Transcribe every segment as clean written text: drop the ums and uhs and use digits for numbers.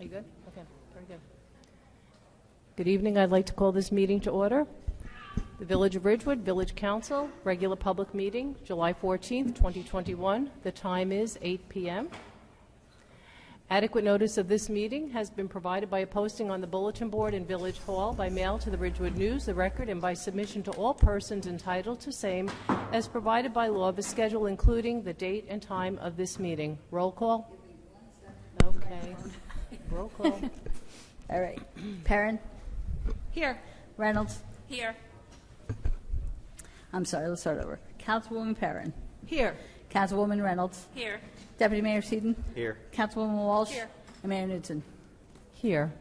Are you good? Okay, very good. Good evening. I'd like to call this meeting to order. The Village of Ridgewood Village Council, regular public meeting, July 14th, 2021. The time is 8 p.m. Adequate notice of this meeting has been provided by a posting on the bulletin board in Village Hall, by mail to the Ridgewood News, the Record, and by submission to all persons entitled to same as provided by law of a schedule including the date and time of this meeting. Roll call. Okay. Roll call. All right. Perrin? Here. Reynolds? Here. I'm sorry, let's start over. Councilwoman Perrin? Here. Councilwoman Reynolds? Here. Deputy Mayor Seaton? Here. Councilwoman Walsh? Here. And Mayor Newton. Here.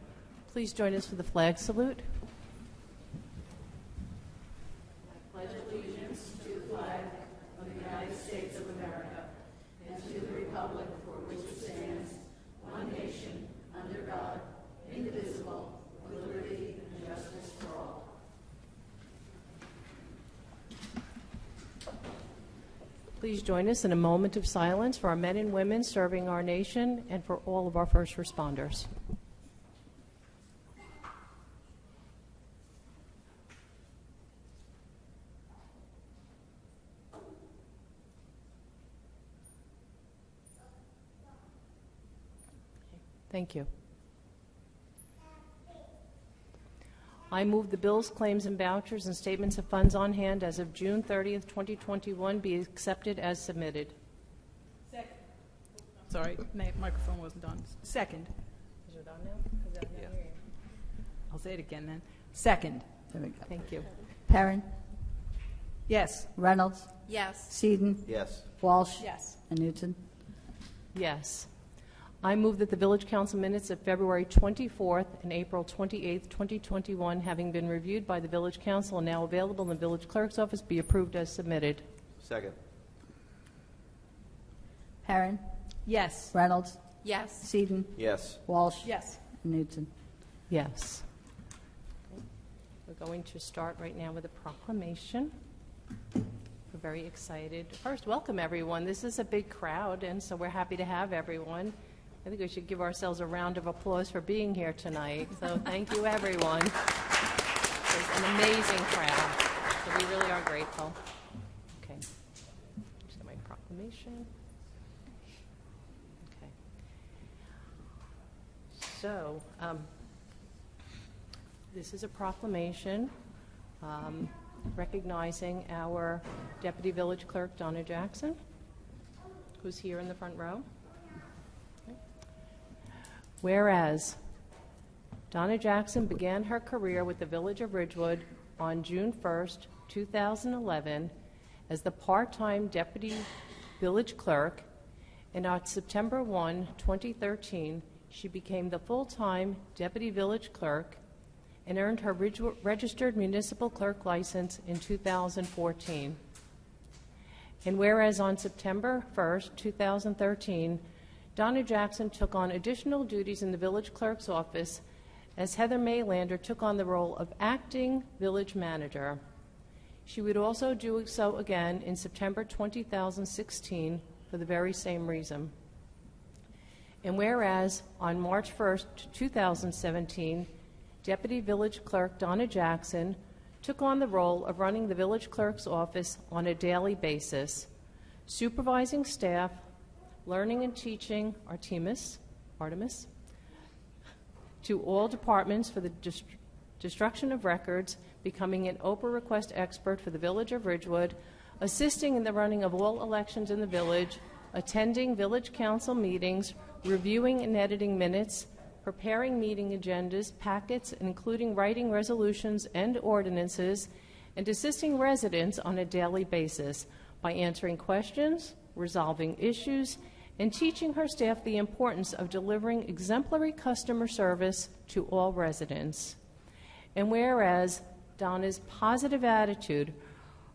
Please join us for the flag salute. I pledge allegiance to the flag of the United States of America and to the republic for which it stands, one nation, under God, indivisible, with liberty and justice for all. Please join us in a moment of silence for our men and women serving our nation and for all of our first responders. Thank you. I move the bills, claims, and vouchers and statements of funds on hand as of June 30th, 2021 be accepted as submitted. Second. Sorry, microphone wasn't on. Second. Is it on now? Yeah. I'll say it again then. Second. There we go. Thank you. Perrin? Yes. Reynolds? Yes. Seaton? Yes. Walsh? Yes. And Newton. Yes. I move that the Village Council minutes of February 24th and April 28th, 2021, having been reviewed by the Village Council and now available in the Village Clerk's office, be approved as submitted. Second. Perrin? Yes. Reynolds? Yes. Seaton? Yes. Walsh? Yes. And Newton. Yes. Okay. We're going to start right now with a proclamation. We're very excited. First, welcome everyone. This is a big crowd, and so we're happy to have everyone. I think we should give ourselves a round of applause for being here tonight. So thank you, everyone. It's an amazing crowd. So we really are grateful. Okay. Just get my proclamation. Okay. So this is a proclamation recognizing our Deputy Village Clerk, Donna Jackson, who's here in the front row. Whereas Donna Jackson began her career with the Village of Ridgewood on June 1st, 2011 as the part-time Deputy Village Clerk, and on September 1, 2013, she became the full-time Deputy Village Clerk and earned her registered municipal clerk license in 2014. And whereas on September 1st, 2013, Donna Jackson took on additional duties in the village clerk's office as Heather Maylander took on the role of acting village manager. She would also do so again in September 2016 for the very same reason. And whereas on March 1st, 2017, Deputy Village Clerk Donna Jackson took on the role of running the village clerk's office on a daily basis, supervising staff, learning and teaching Artemis, to all departments for the destruction of records, becoming an Oprah request expert for the Village of Ridgewood, assisting in the running of all elections in the village, attending village council meetings, reviewing and editing minutes, preparing meeting agendas, packets, including writing resolutions and ordinances, and assisting residents on a daily basis by answering questions, resolving issues, and teaching her staff the importance of delivering exemplary customer service to all residents. And whereas Donna's positive attitude,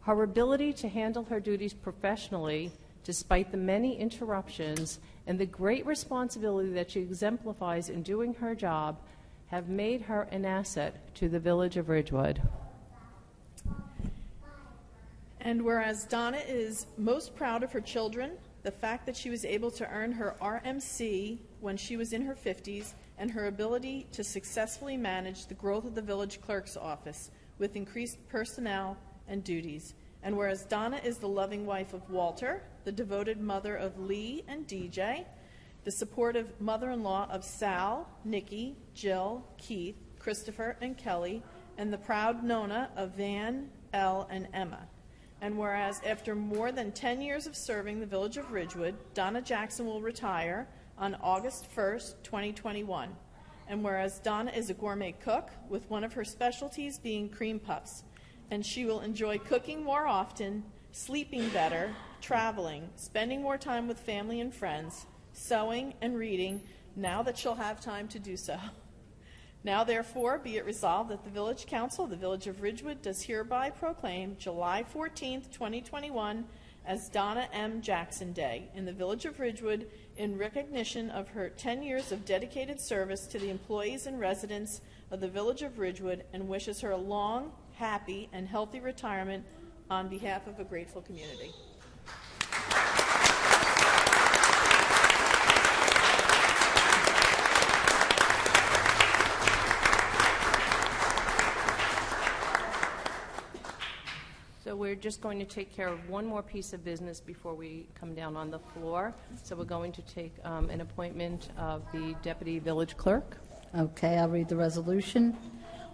her ability to handle her duties professionally despite the many interruptions, and the great responsibility that she exemplifies in doing her job have made her an asset to the Village of Ridgewood. And whereas Donna is most proud of her children, the fact that she was able to earn her RMC when she was in her 50s, and her ability to successfully manage the growth of the village clerk's office with increased personnel and duties. And whereas Donna is the loving wife of Walter, the devoted mother of Lee and DJ, the supportive mother-in-law of Sal, Nikki, Jill, Keith, Christopher, and Kelly, and the proud Nona of Van, Elle, and Emma. And whereas after more than 10 years of serving the village of Ridgewood, Donna Jackson will retire on August 1st, 2021. And whereas Donna is a gourmet cook, with one of her specialties being cream puffs, and she will enjoy cooking more often, sleeping better, traveling, spending more time with family and friends, sewing and reading, now that she'll have time to do so. Now, therefore, be it resolved that the Village Council of the Village of Ridgewood does hereby proclaim July 14th, 2021 as Donna M. Jackson Day in the Village of Ridgewood in recognition of her 10 years of dedicated service to the employees and residents of the Village of Ridgewood, and wishes her a long, happy, and healthy retirement on behalf of a grateful community. So we're just going to take care of one more piece of business before we come down on the floor. So we're going to take an appointment of the Deputy Village Clerk. Okay, I'll read the resolution.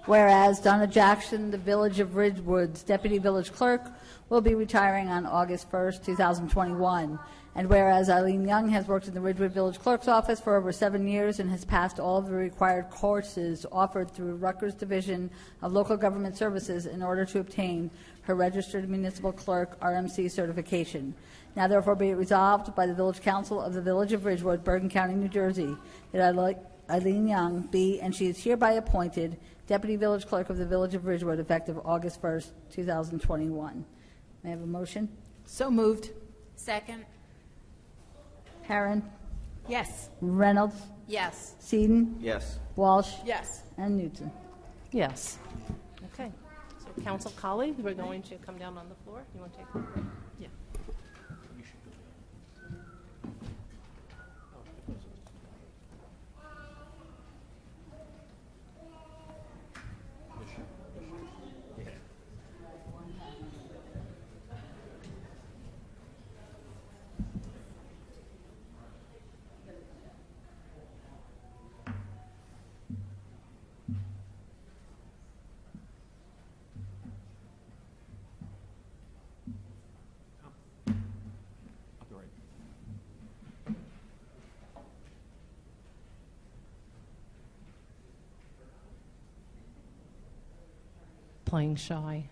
Whereas Donna Jackson, the Village of Ridgewood's Deputy Village Clerk, will be retiring on August 1st, 2021. And whereas Eileen Young has worked in the Ridgewood Village Clerk's office for over 7 years and has passed all of the required courses offered through Rutgers Division of Local Government Services in order to obtain her Registered Municipal Clerk RMC certification. Now therefore be it resolved by the Village Council of the Village of Ridgewood, Bergen County, New Jersey, that Eileen Young be, and she is hereby appointed, Deputy Village Clerk of the Village of Ridgewood, effective August 1st, 2021. May I have a motion? So moved. Second. Herron? Yes. Reynolds? Yes. Seaton? Yes. Walsh? Yes. And Newton. Yes. Okay. So, council colleagues, we're going to come down on the floor. You want to take the floor? Yeah. I'll be right. Playing shy.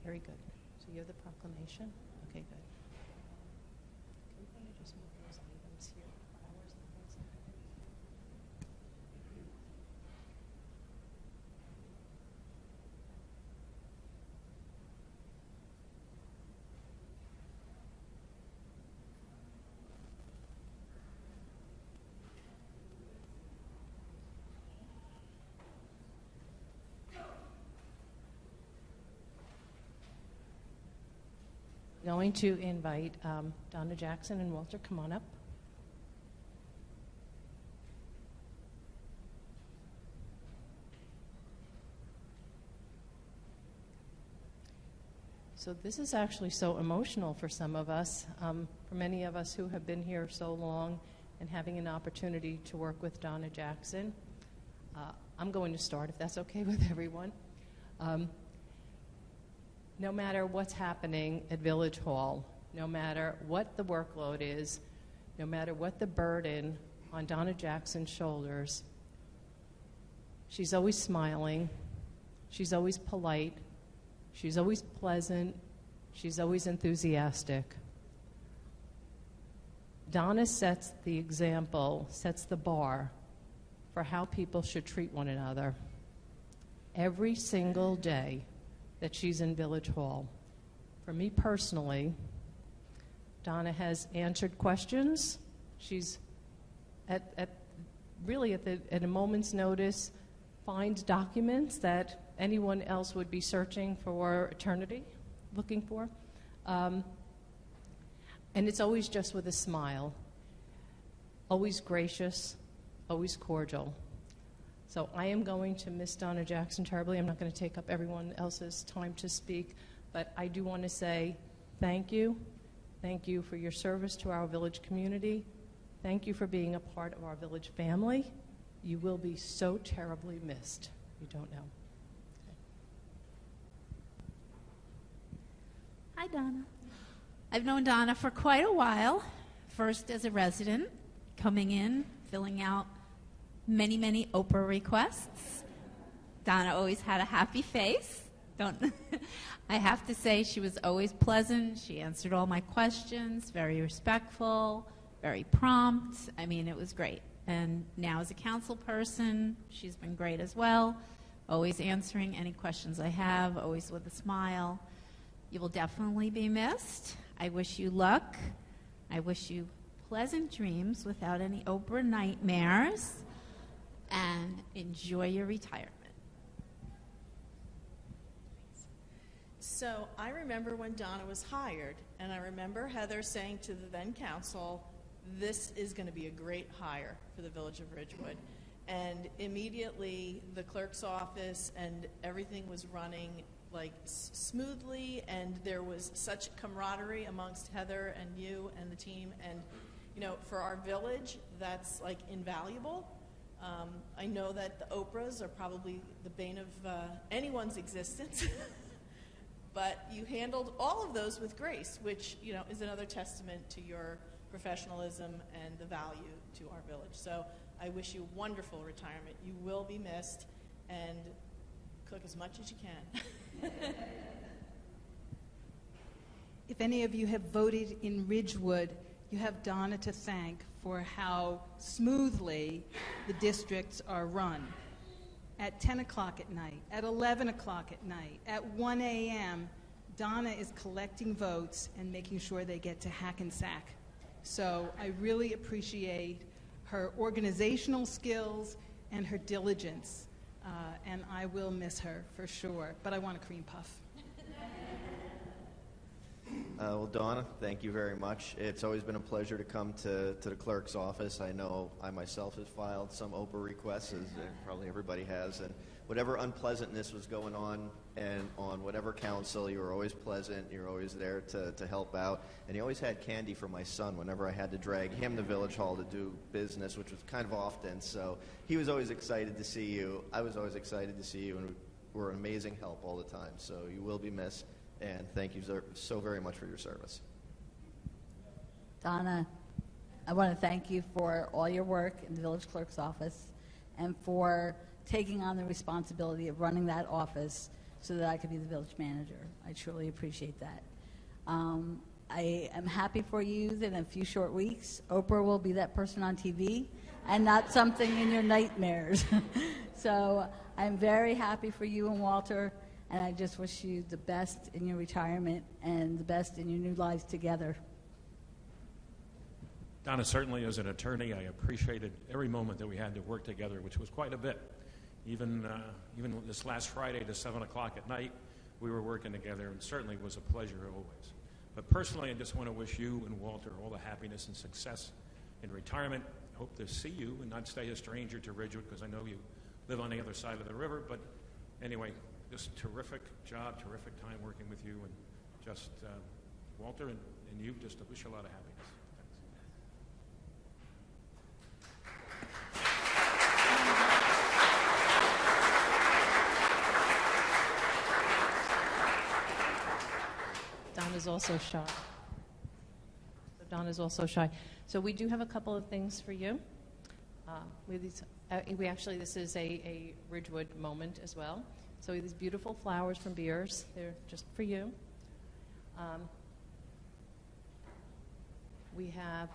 Very good. So you have the proclamation? Okay, good. Can we kind of just move those items here? Flowers and things like that? Going to invite Donna Jackson and Walter, come on up. So this is actually so emotional for some of us, for many of us who have been here so long and having an opportunity to work with Donna Jackson. I'm going to start, if that's okay with everyone. No matter what's happening at Village Hall, no matter what the workload is, no matter what the burden on Donna Jackson's shoulders, she's always smiling, she's always polite, she's always pleasant, she's always enthusiastic. Donna sets the example, sets the bar for how people should treat one another. Every single day that she's in Village Hall. For me personally, Donna has answered questions. She's really at a moment's notice finds documents that anyone else would be searching for eternity, looking for. And it's always just with a smile. Always gracious, always cordial. So I am going to miss Donna Jackson terribly. I'm not going to take up everyone else's time to speak, but I do want to say thank you. Thank you for your service to our village community. Thank you for being a part of our village family. You will be so terribly missed. You don't know. Hi, Donna. I've known Donna for quite a while, first as a resident, coming in, filling out many, many Oprah requests. Donna always had a happy face. I have to say she was always pleasant. She answered all my questions, very respectful, very prompt. I mean, it was great. And now as a council person, she's been great as well, always answering any questions I have, always with a smile. You will definitely be missed. I wish you luck. I wish you pleasant dreams without any Oprah nightmares, and enjoy your retirement. So I remember when Donna was hired, and I remember Heather saying to the then council, this is going to be a great hire for the village of Ridgewood. And immediately the clerk's office and everything was running like smoothly, and there was such camaraderie amongst Heather and you and the team. And you know, for our village, that's like invaluable. I know that the Oprahs are probably the bane of anyone's existence. But you handled all of those with grace, which, you know, is another testament to your professionalism and the value to our village. So I wish you a wonderful retirement. You will be missed, and cook as much as you can. If any of you have voted in Ridgewood, you have Donna to thank for how smoothly the districts are run. At 10 o'clock at night, at 11 o'clock at night, at 1 a.m., Donna is collecting votes and making sure they get to Hackensack. So I really appreciate her organizational skills and her diligence, and I will miss her for sure, but I want a cream puff. Well, Donna, thank you very much. It's always been a pleasure to come to the clerk's office. I know I myself have filed some Oprah requests, as probably everybody has, and whatever unpleasantness was going on and on whatever council, you were always pleasant, you were always there to help out, and you always had candy for my son whenever I had to drag him to Village Hall to do business, which was kind of often, so he was always excited to see you. I was always excited to see you, and we were an amazing help all the time, so you will be missed. And thank you so very much for your service. Donna, I want to thank you for all your work in the village clerk's office and for taking on the responsibility of running that office so that I could be the village manager. I truly appreciate that. I am happy for you that in a few short weeks, Oprah will be that person on TV and not something in your nightmares. So I'm very happy for you and Walter. And I just wish you the best in your retirement and the best in your new lives together. Donna, certainly as an attorney, I appreciated every moment that we had to work together, which was quite a bit. Even this last Friday to 7 o'clock at night, we were working together, and certainly was a pleasure always. But personally, I just want to wish you and Walter all the happiness and success in retirement. I hope to see you and not stay a stranger to Ridgewood, because I know you live on the other side of the river. But anyway, just terrific job, terrific time working with you, and just Walter and you, just to wish you a lot of happiness. Thanks. Donna's also shy. Donna's also shy. So we do have a couple of things for you. This is a Ridgewood moment as well. So these beautiful flowers from Beers, they're just for you. We have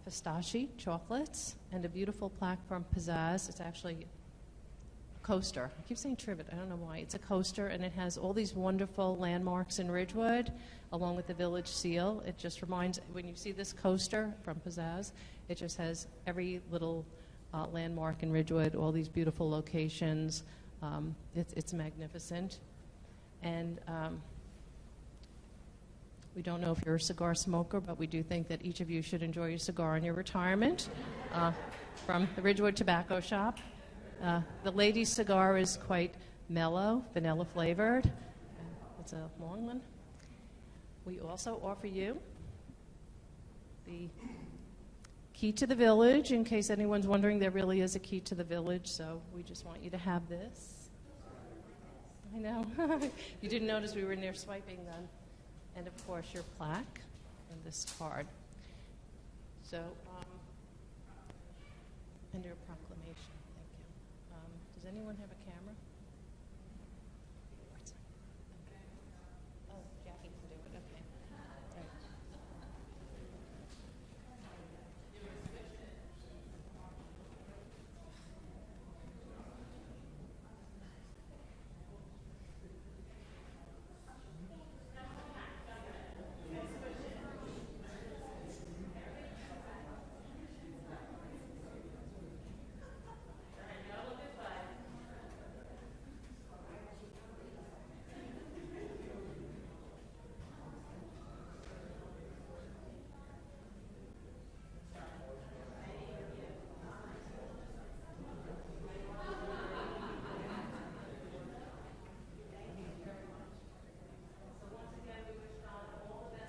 pistachio chocolates and a beautiful plaque from Pizzazz. It's actually coaster. I keep saying trivet. I don't know why. It's a coaster, and it has all these wonderful landmarks in Ridgewood, along with the village seal. It just reminds, when you see this coaster from Pizzazz, it just has every little landmark in Ridgewood, all these beautiful locations. It's magnificent. And we don't know if you're a cigar smoker, but we do think that each of you should enjoy your cigar in your retirement from the Ridgewood Tobacco Shop. The lady's cigar is quite mellow, vanilla flavored. It's a long one. We also offer you the key to the village. In case anyone's wondering, there really is a key to the village, so we just want you to have this. I know. You didn't notice we were near swiping then. And of course, your plaque and this card. So, and your proclamation. Thank you. Does anyone have a camera? Oh, Jackie can do it. Okay. All right.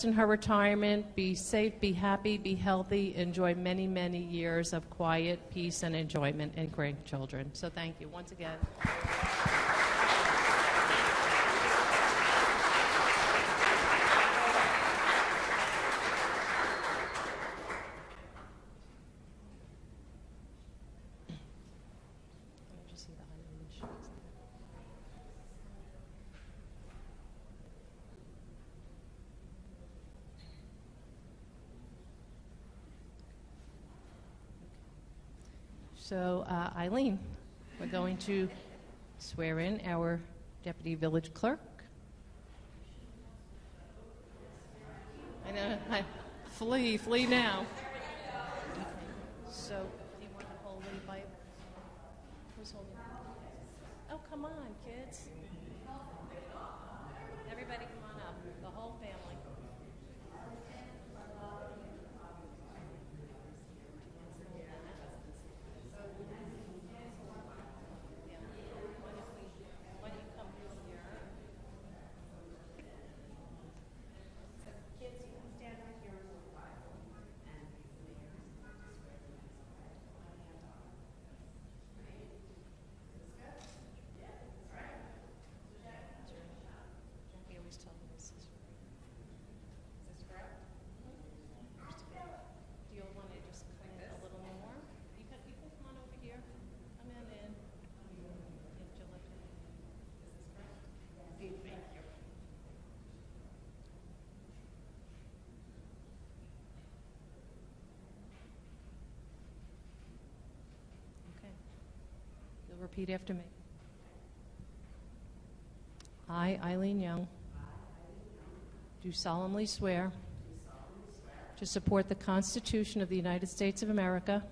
In her retirement, be safe, be happy, be healthy, enjoy many, many years of quiet, peace, and enjoyment and grandchildren. So thank you once again. Let me just see the Eileen sheets. So, Eileen, we're going to swear in our Deputy Village Clerk. I know, flee now. So, do you want to hold the Bible? Who's holding it? Oh, come on, kids. Everybody come on up, the whole family. Jackie always tells me this is right. Is this correct? Do you want to just come in a little more? You can come on over here. Come on in. If you lift it. Is this correct? Thank you. Okay. You'll repeat after me. I, Eileen Young, do solemnly swear to support the Constitution of the United States of America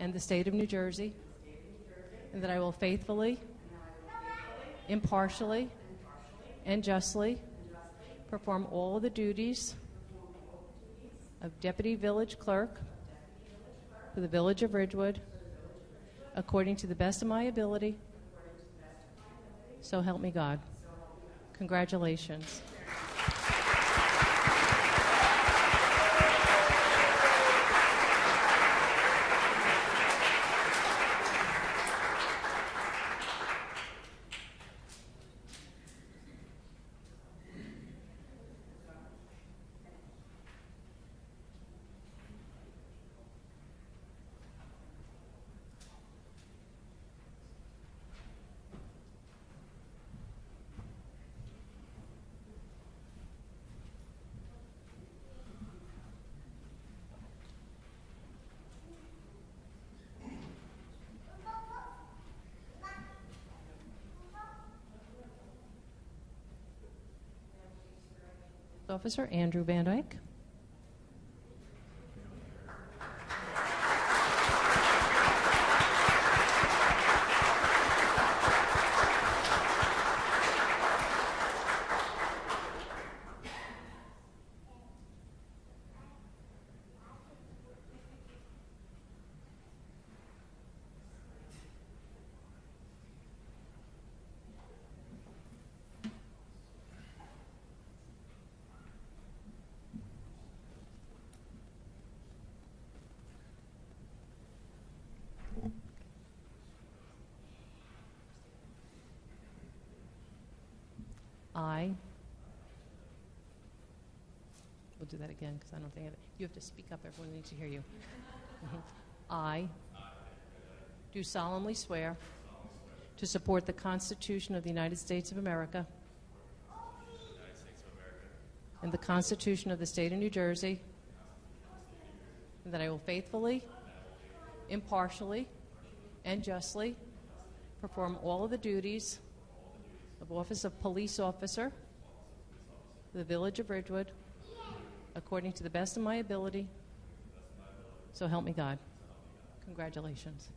and the state of New Jersey, and that I will faithfully, impartially, and justly perform all the duties of Deputy Village Clerk for the Village of Ridgewood according to the best of my ability. So help me God. Congratulations. Officer Andrew Van Dyke. We'll do that again because I don't think you have to speak up. Everyone needs to hear you. I do solemnly swear to support the Constitution of the United States of America and the Constitution of the State of New Jersey, and that I will faithfully, impartially, and justly perform all of the duties of Office of Police Officer for the Village of Ridgewood according to the best of my ability. So help me God. Congratulations.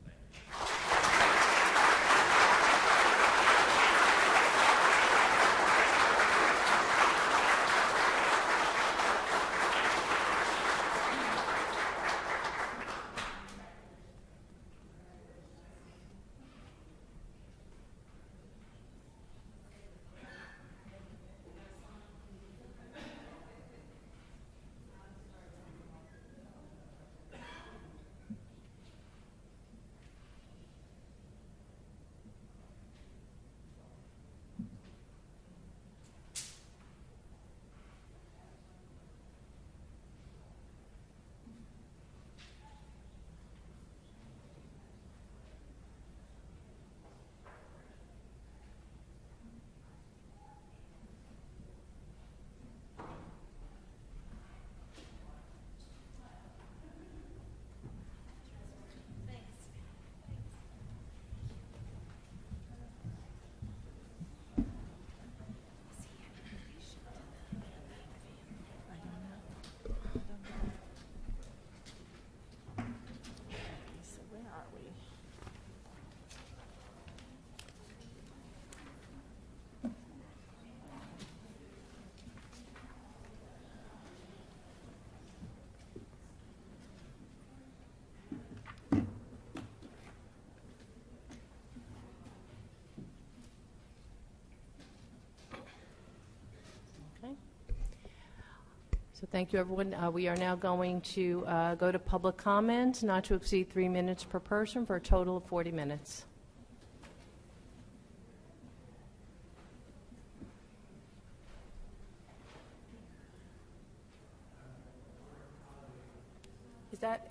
So thank you, everyone. We are now going to go to public comment, not to exceed 3 minutes per person for a total of 40 minutes.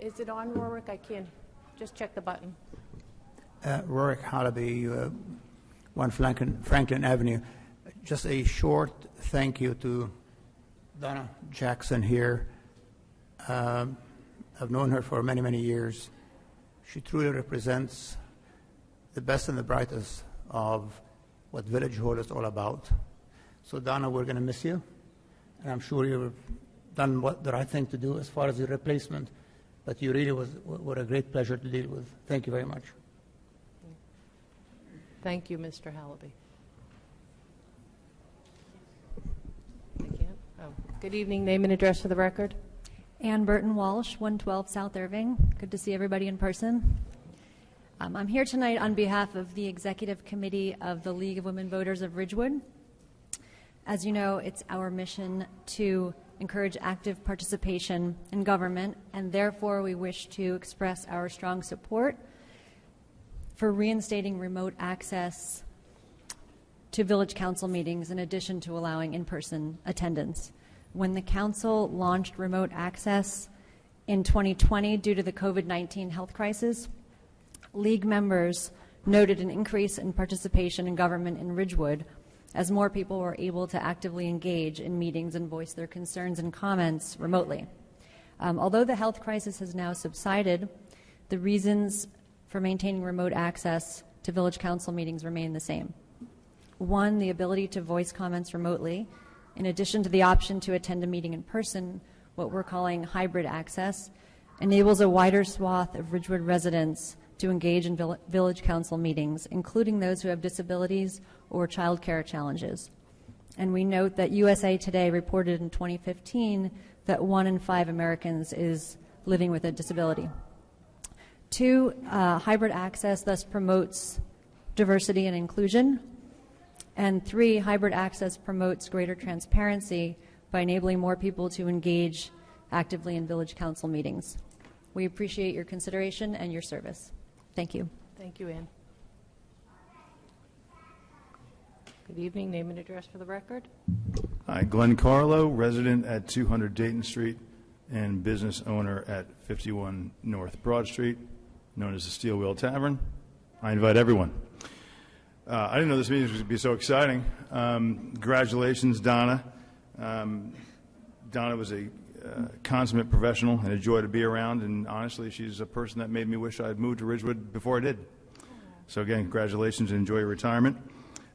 Is it on, Rorick? I can't. Just check the button. Rorick Hollaby, 1 Franklin Avenue. Just a short thank you to Donna Jackson here. I've known her for many, many years. She truly represents the best and the brightest of what Village Hall is all about. So, Donna, we're going to miss you, and I'm sure you've done the right thing to do as far as your replacement, but you really were a great pleasure to deal with. Thank you very much. Thank you, Mr. Hallaby. Good evening. Name and address for the record. Ann Burton Walsh, 112 South Irving. Good to see everybody in person. I'm here tonight on behalf of the Executive Committee of the League of Women Voters of Ridgewood. As you know, it's our mission to encourage active participation in government, and therefore we wish to express our strong support for reinstating remote access to Village Council meetings in addition to allowing in-person attendance. When the Council launched remote access in 2020 due to the COVID-19 health crisis, League members noted an increase in participation in government in Ridgewood as more people were able to actively engage in meetings and voice their concerns and comments remotely. Although the health crisis has now subsided, the reasons for maintaining remote access to Village Council meetings remain the same. 1, the ability to voice comments remotely in addition to the option to attend a meeting in person, what we're calling hybrid access, enables a wider swath of Ridgewood residents to engage in village council meetings, including those who have disabilities or child care challenges. And we note that USA Today reported in 2015 that 1 in 5 Americans is living with a disability. 2, hybrid access thus promotes diversity and inclusion. And 3, hybrid access promotes greater transparency by enabling more people to engage actively in village council meetings. We appreciate your consideration and your service. Thank you. Thank you, Ann. Good evening. Name and address for the record. Hi, Glenn Carlo, resident at 200 Dayton Street and business owner at 51 North Broad Street, known as the Steel Wheel Tavern. I invite everyone. I didn't know this meeting was going to be so exciting. Congratulations, Donna. Donna was a consummate professional and a joy to be around, and honestly, she's a person that made me wish I had moved to Ridgewood before I did. So again, congratulations and enjoy your retirement.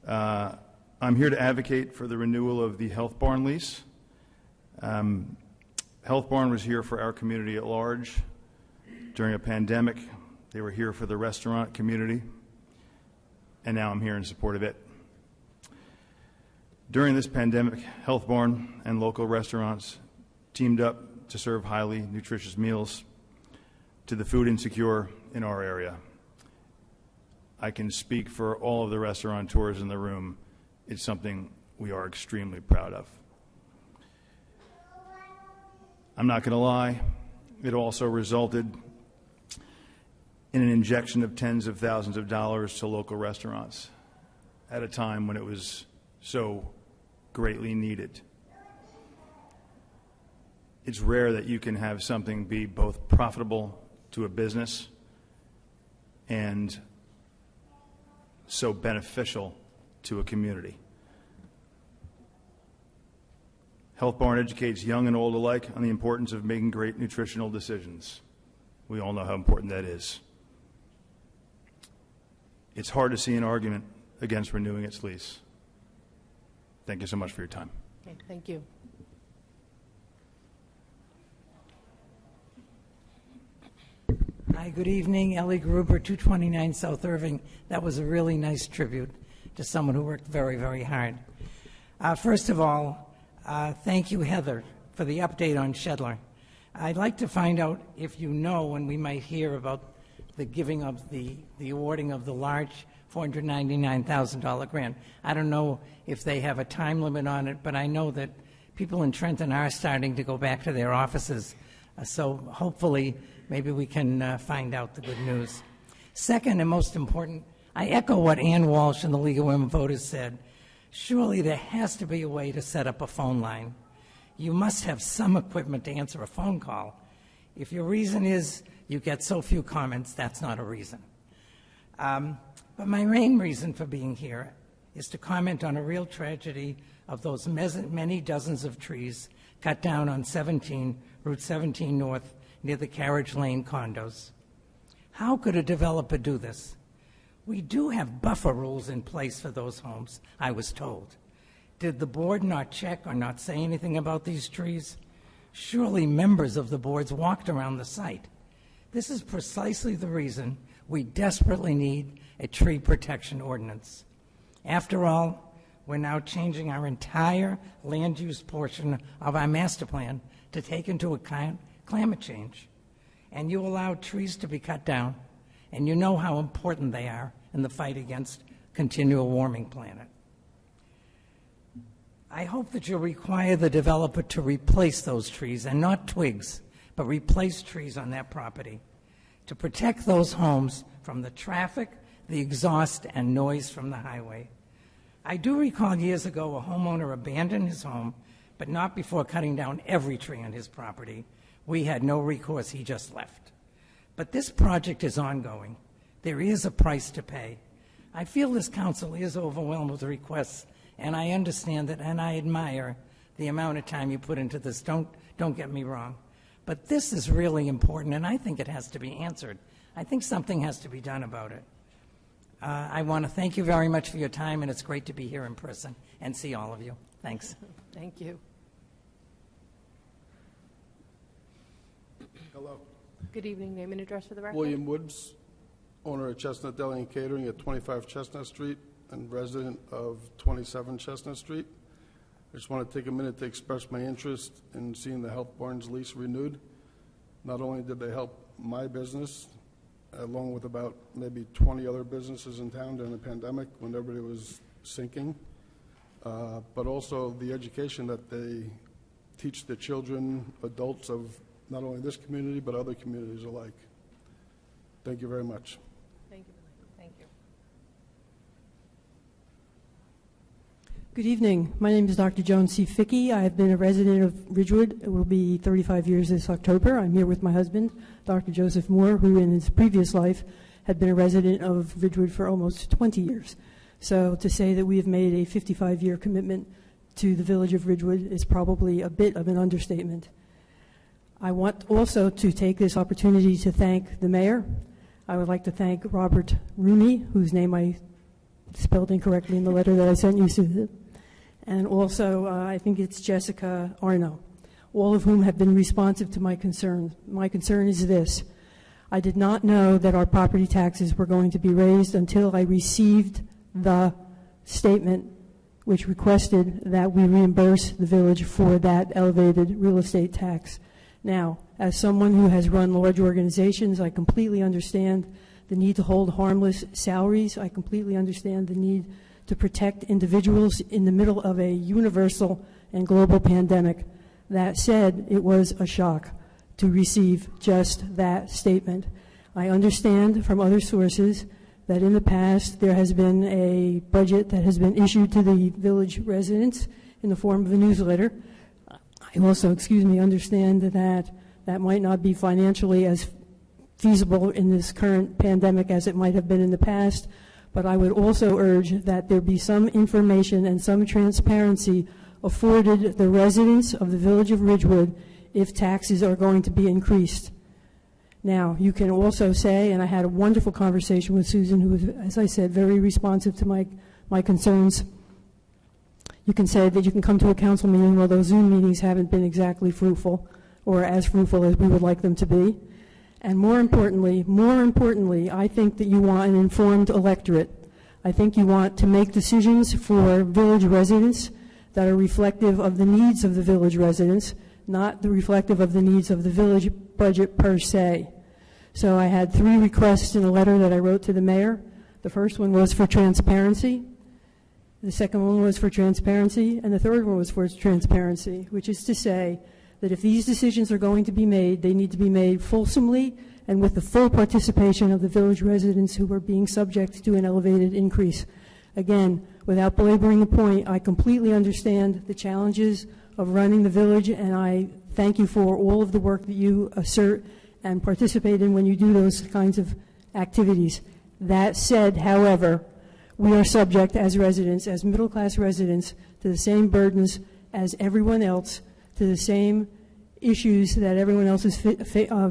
I'm here to advocate for the renewal of the Health Barn lease. Health Barn was here for our community at large during a pandemic. They were here for the restaurant community, and now I'm here in support of it. During this pandemic, Health Barn and local restaurants teamed up to serve highly nutritious meals to the food insecure in our area. I can speak for all of the restaurateurs in the room. It's something we are extremely proud of. I'm not going to lie, it also resulted in an injection of tens of thousands of dollars to local restaurants at a time when it was so greatly needed. It's rare that you can have something be both profitable to a business and so beneficial to a community. Health Barn educates young and old alike on the importance of making great nutritional decisions. We all know how important that is. It's hard to see an argument against renewing its lease. Thank you so much for your time. Okay, thank you. Hi, good evening. Ellie Gruber, 229 South Irving. That was a really nice tribute to someone who worked very, very hard. First of all, thank you, Heather, for the update on Shedler. I'd like to find out if you know when we might hear about the giving of the awarding of the large $499,000 grant. I don't know if they have a time limit on it, but I know that people in Trenton are starting to go back to their offices. So hopefully, maybe we can find out the good news. Second, and most important, I echo what Ann Walsh and the League of Women Voters said. Surely there has to be a way to set up a phone line. You must have some equipment to answer a phone call. If your reason is you get so few comments, that's not a reason. But my main reason for being here is to comment on a real tragedy of those many dozens of trees cut down on Route 17 North near the Carriage Lane condos. How could a developer do this? We do have buffer rules in place for those homes, I was told. Did the board not check or not say anything about these trees? Surely members of the boards walked around the site. This is precisely the reason we desperately need a tree protection ordinance. After all, we're now changing our entire land use portion of our master plan to take into account climate change. And you allow trees to be cut down, and you know how important they are in the fight against continual warming planet. I hope that you'll require the developer to replace those trees, and not twigs, but replace trees on that property to protect those homes from the traffic, the exhaust, and noise from the highway. I do recall years ago a homeowner abandoned his home, but not before cutting down every tree on his property. We had no recourse, he just left. But this project is ongoing. There is a price to pay. I feel this council is overwhelmed with requests, and I understand that, and I admire the amount of time you put into this. Don't get me wrong. But this is really important, and I think it has to be answered. I think something has to be done about it. I want to thank you very much for your time, and it's great to be here in person and see all of you. Thanks. Thank you. Hello. Good evening. Name and address for the record. William Woods, owner of Chestnut Deli and Catering at 25 Chestnut Street and resident of 27 Chestnut Street. I just want to take a minute to express my interest in seeing the Health Barns lease renewed. Not only did they help my business, along with about maybe 20 other businesses in town during the pandemic when everybody was sinking, but also the education that they teach the children, adults of not only this community, but other communities alike. Thank you very much. Thank you. Thank you. Good evening. My name is Dr. Joan C. Fickey. I have been a resident of Ridgewood. It will be 35 years this October. I'm here with my husband, Dr. Joseph Moore, who in his previous life had been a resident of Ridgewood for almost 20 years. So to say that we have made a 55-year commitment to the village of Ridgewood is probably a bit of an understatement. I want also to take this opportunity to thank the mayor. I would like to thank Robert Rooney, whose name I spelled incorrectly in the letter that I sent you, Susan, and also I think it's Jessica Arno, all of whom have been responsive to my concern. My concern is this. I did not know that our property taxes were going to be raised until I received the statement which requested that we reimburse the village for that elevated real estate tax. Now, as someone who has run large organizations, I completely understand the need to hold harmless salaries. I completely understand the need to protect individuals in the middle of a universal and global pandemic. That said, it was a shock to receive just that statement. I understand from other sources that in the past there has been a budget that has been issued to the village residents in the form of a newsletter. I also, understand that that might not be financially as feasible in this current pandemic as it might have been in the past, but I would also urge that there be some information and some transparency afforded the residents of the village of Ridgewood if taxes are going to be increased. Now, you can also say, and I had a wonderful conversation with Susan, who was, as I said, very responsive to my concerns. You can say that you can come to a council meeting, well, those Zoom meetings haven't been exactly fruitful or as fruitful as we would like them to be. And more importantly, I think that you want an informed electorate. I think you want to make decisions for village residents that are reflective of the needs of the village residents, not the reflective of the needs of the village budget per se. So I had 3 requests in a letter that I wrote to the mayor. The first one was for transparency. The second one was for transparency, and the third one was for transparency, which is to say that if these decisions are going to be made, they need to be made fulsomely and with the full participation of the village residents who are being subject to an elevated increase. Again, without belaboring the point, I completely understand the challenges of running the village, and I thank you for all of the work that you assert and participate in when you do those kinds of activities. That said, however, we are subject as residents, as middle-class residents, to the same burdens as everyone else, to the same issues that everyone else is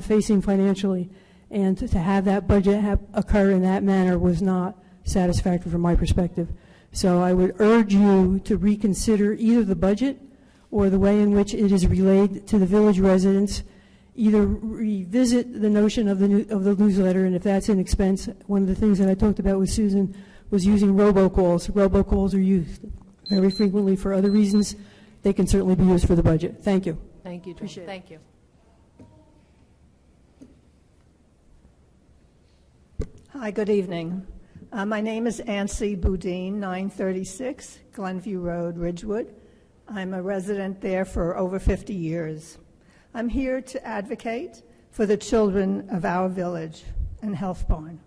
facing financially. And to have that budget occur in that manner was not satisfactory from my perspective. So I would urge you to reconsider either the budget or the way in which it is relayed to the village residents. Either revisit the notion of the newsletter, and if that's an expense, one of the things that I talked about with Susan was using robocalls. Robocalls are used very frequently for other reasons. They can certainly be used for the budget. Thank you. Thank you, Joan. Appreciate it. Thank you. Hi, good evening. My name is Ancy Boudin, 936 Glenview Road, Ridgewood. I'm a resident there for over 50 years. I'm here to advocate for the children of our village and Health Barn.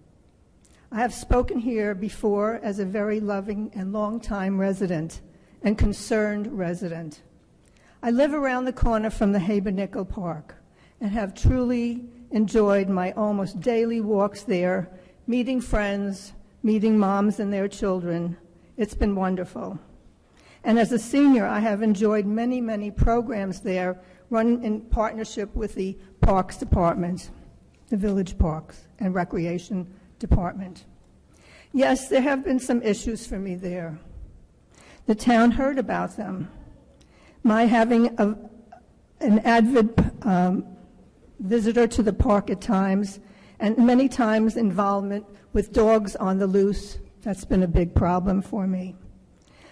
I have spoken here before as a very loving and long-time resident and concerned resident. I live around the corner from the Haber-Nickel Park and have truly enjoyed my almost daily walks there, meeting friends, meeting moms and their children. It's been wonderful. And as a senior, I have enjoyed many, many programs there run in partnership with the Parks Department, the Village Parks and Recreation Department. Yes, there have been some issues for me there. The town heard about them. My having an avid visitor to the park at times, and many times involvement with dogs on the loose, that's been a big problem for me.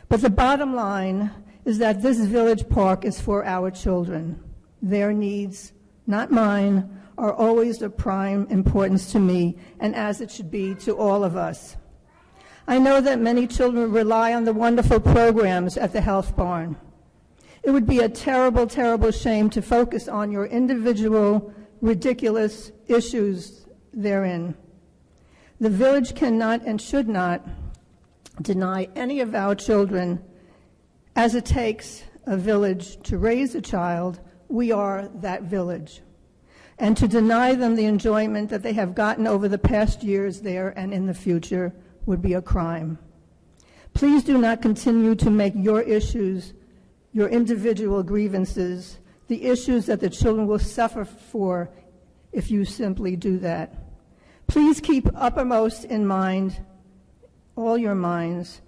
But the bottom line is that this village park is for our children. Their needs, not mine, are always of prime importance to me, and as it should be to all of us. I know that many children rely on the wonderful programs at the Health Barn. It would be a terrible, terrible shame to focus on your individual, ridiculous issues therein. The village cannot and should not deny any of our children, as it takes a village to raise a child. We are that village. And to deny them the enjoyment that they have gotten over the past years there and in the future would be a crime. Please do not continue to make your issues, your individual grievances, the issues that the children will suffer for if you simply do that. Please keep uppermost in mind, all your minds,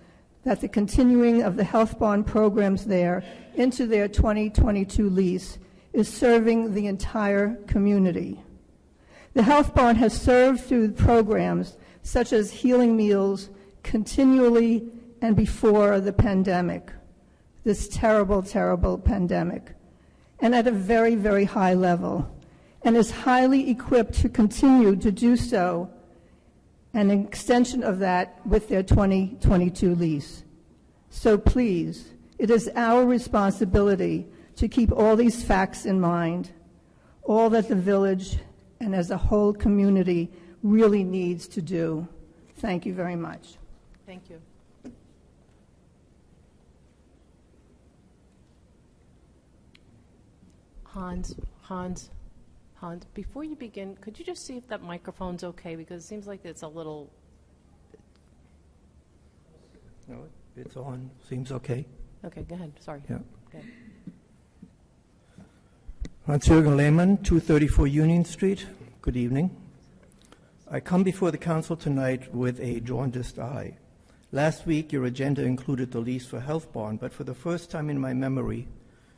that the continuing of the Health Barn programs there into their 2022 lease is serving the entire community. The Health Barn has served through programs such as healing meals continually and before the pandemic, this terrible, terrible pandemic, and at a very, very high level, and is highly equipped to continue to do so, and an extension of that with their 2022 lease. So please, it is our responsibility to keep all these facts in mind, all that the village and as a whole community really needs to do. Thank you very much. Thank you. Hans, before you begin, could you just see if that microphone's okay? Because it seems like it's a little... No, it's on. Seems okay. Okay, go ahead. Sorry. Yeah. Go ahead. Hans-Jürgen Lehmann, 234 Union Street. Good evening. I come before the council tonight with a jaundiced eye. Last week, your agenda included the lease for Health Barn, but for the first time in my memory,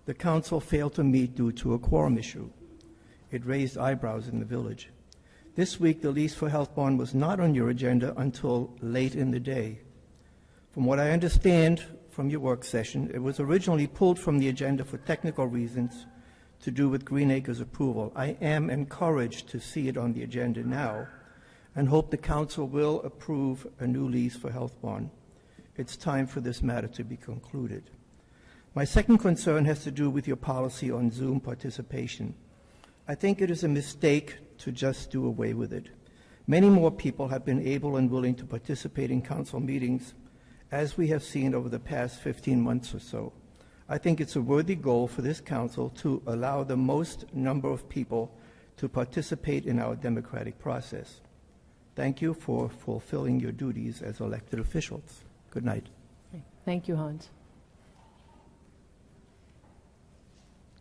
the council failed to meet due to a quorum issue. It raised eyebrows in the village. This week, the lease for Health Barn was not on your agenda until late in the day. From what I understand from your work session, it was originally pulled from the agenda for technical reasons to do with Green Acres approval. I am encouraged to see it on the agenda now and hope the council will approve a new lease for Health Barn. It's time for this matter to be concluded. My second concern has to do with your policy on Zoom participation. I think it is a mistake to just do away with it. Many more people have been able and willing to participate in council meetings, as we have seen over the past 15 months or so. I think it's a worthy goal for this council to allow the most number of people to participate in our democratic process. Thank you for fulfilling your duties as elected officials. Good night. Thank you, Hans.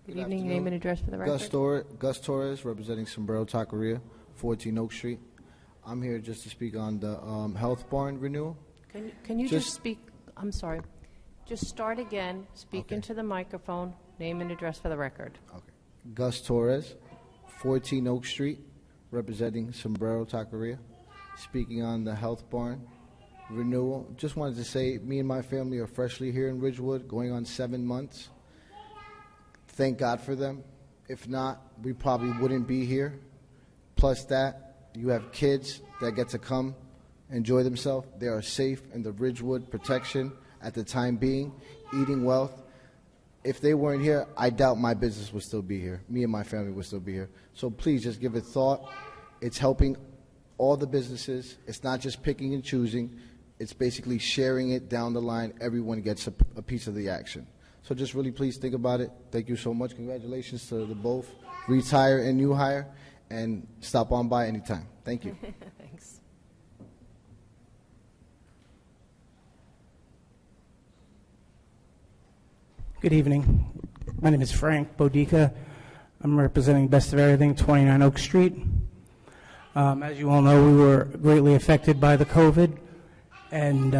Good evening. Name and address for the record. Gus Torres, representing Sombrero Taqueria, 14 Oak Street. I'm here just to speak on the Health Barn renewal. Can you just speak? I'm sorry. Just start again. Speak into the microphone. Name and address for the record. Okay. Gus Torres, 14 Oak Street, representing Sombrero Taqueria, speaking on the Health Barn renewal. Just wanted to say, me and my family are freshly here in Ridgewood, going on 7 months. Thank God for them. If not, we probably wouldn't be here. Plus that, you have kids that get to come enjoy themselves. They are safe in the Ridgewood protection at the time being, eating wealth. If they weren't here, I doubt my business would still be here. Me and my family would still be here. So please just give it thought. It's helping all the businesses. It's not just picking and choosing. It's basically sharing it down the line. Everyone gets a piece of the action. So just really please think about it. Thank you so much. Congratulations to the both retire and new hire, and stop on by anytime. Thank you. Thanks. Good evening. My name is Frank Bodica. I'm representing Best of Everything, 29 Oak Street. As you all know, we were greatly affected by the COVID, and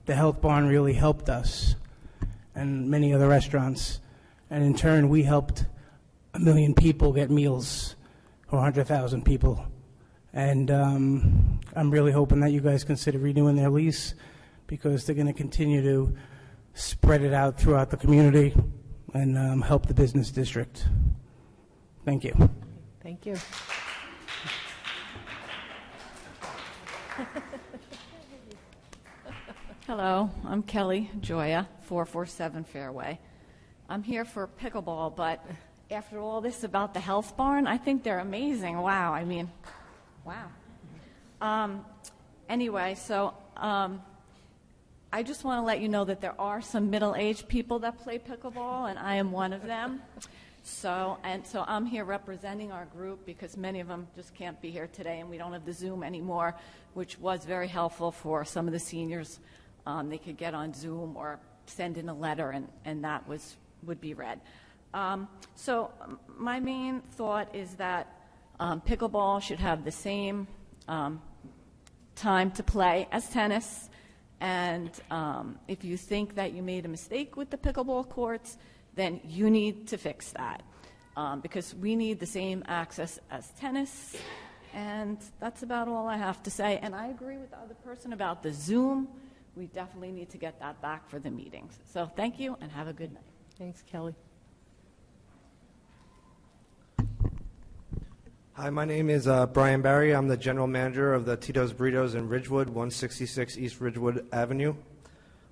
the Health Barn really helped us and many other restaurants. and in turn, we helped 1 million people get meals for 100,000 people. And I'm really hoping that you guys consider renewing their lease, because they're going to continue to spread it out throughout the community and help the business district. Thank you. Thank you. Hello, I'm Kelly Joya, 447 Fairway. I'm here for pickleball, but after all this about the health barn, I think they're amazing. Wow, I mean, wow. Anyway, so I just want to let you know that there are some middle-aged people that play pickleball, and I am one of them. So I'm here representing our group because many of them just can't be here today, and we don't have the Zoom anymore, which was very helpful for some of the seniors. They could get on Zoom or send in a letter, and that would be read. So my main thought is that pickleball should have the same time to play as tennis. And if you think that you made a mistake with the pickleball courts, then you need to fix that, because we need the same access as tennis. And that's about all I have to say. And I agree with the other person about the Zoom. We definitely need to get that back for the meetings. So thank you, and have a good night. Thanks, Kelly. Hi, my name is Brian Barry. I'm the general manager of the Tito's Burritos in Ridgewood, 166 East Ridgewood Avenue.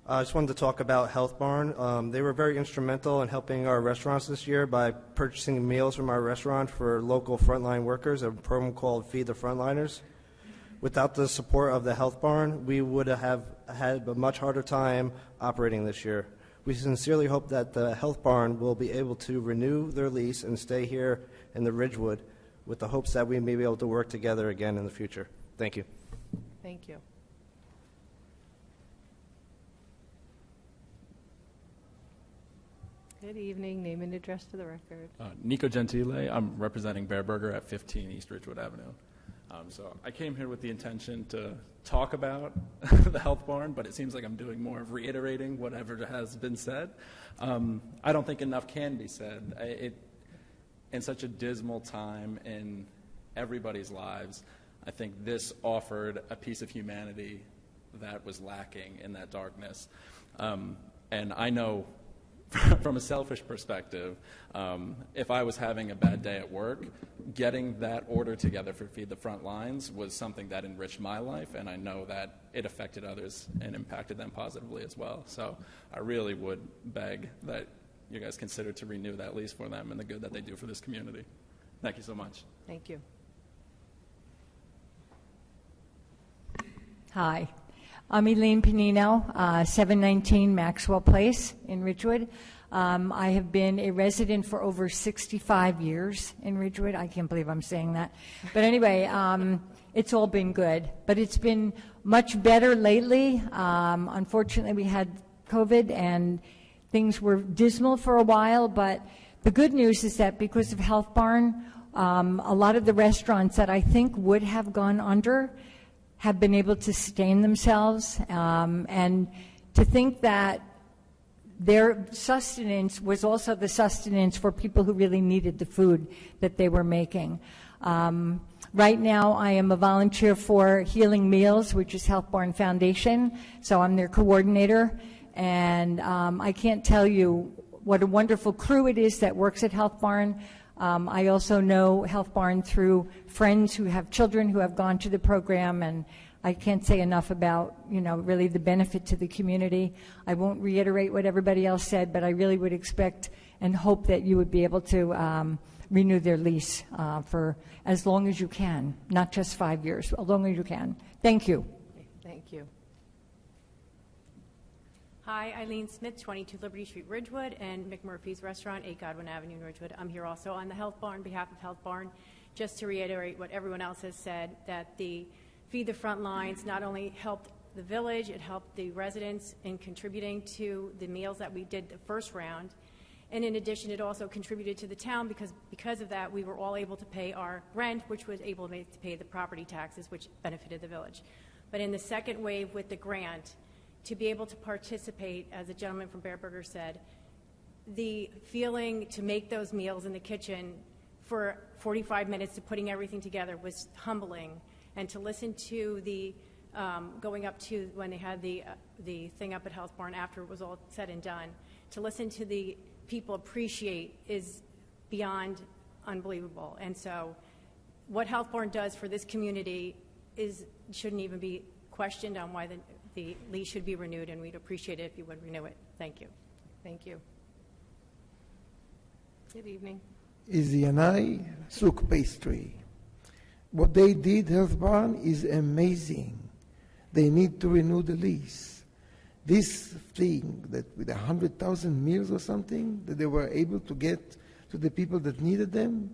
I just wanted to talk about Health Barn. They were very instrumental in helping our restaurants this year by purchasing meals from our restaurant for local frontline workers, a program called Feed the Frontliners. Without the support of the Health Barn, we would have had a much harder time operating this year. We sincerely hope that the Health Barn will be able to renew their lease and stay here in the Ridgewood, with the hopes that we may be able to work together again in the future. Thank you. Thank you. Good evening. Name and address to the record. Nico Gentile. I'm representing Bear Burger at 15 East Ridgewood Avenue. So I came here with the intention to talk about the Health Barn, but it seems like I'm doing more of reiterating whatever has been said. I don't think enough can be said. In such a dismal time in everybody's lives, I think this offered a piece of humanity that was lacking in that darkness. And I know from a selfish perspective, if I was having a bad day at work, getting that order together for Feed the Front Lines was something that enriched my life, and I know that it affected others and impacted them positively as well. So I really would beg that you guys consider to renew that lease for them and the good that they do for this community. Thank you so much. Thank you. Hi. I'm Elaine Panino, 719 Maxwell Place in Ridgewood. I have been a resident for over 65 years in Ridgewood. I can't believe I'm saying that. But anyway, it's all been good. But it's been much better lately. Unfortunately, we had COVID and things were dismal for a while. But the good news is that because of Health Barn, a lot of the restaurants that I think would have gone under have been able to sustain themselves, and to think that their sustenance was also the sustenance for people who really needed the food that they were making. Right now, I am a volunteer for Healing Meals, which is Health Barn Foundation, so I'm their coordinator, and I can't tell you what a wonderful crew it is that works at Health Barn. I also know Health Barn through friends who have children who have gone to the program, and I can't say enough about, really the benefit to the community. I won't reiterate what everybody else said, but I really would expect and hope that you would be able to renew their lease for as long as you can, not just 5 years, as long as you can. Thank you. Thank you. Hi, Eileen Smith, 22 Liberty Street, Ridgewood, and McMurphy's Restaurant, 8 Godwin Avenue, Ridgewood. I'm here also on the Health Barn, on behalf of Health Barn, just to reiterate what everyone else has said, that the Feed the Front Lines not only helped the village, it helped the residents in contributing to the meals that we did the first round. And in addition, it also contributed to the town because of that, we were all able to pay our rent, which was able to pay the property taxes, which benefited the village. But in the second wave with the grant, to be able to participate, as the gentleman from Bear Burger said, the feeling to make those meals in the kitchen for 45 minutes to putting everything together was humbling. And to listen to the, going up to when they had the thing up at Health Barn after it was all said and done, to listen to the people appreciate is beyond unbelievable. And so what Health Barn does for this community shouldn't even be questioned on why the lease should be renewed, and we'd appreciate it if you would renew it. Thank you. Thank you. Good evening. Izianai Souk Pastry. What they did, Health Barn, is amazing. They need to renew the lease. This thing that with 100,000 meals or something that they were able to get to the people that needed them,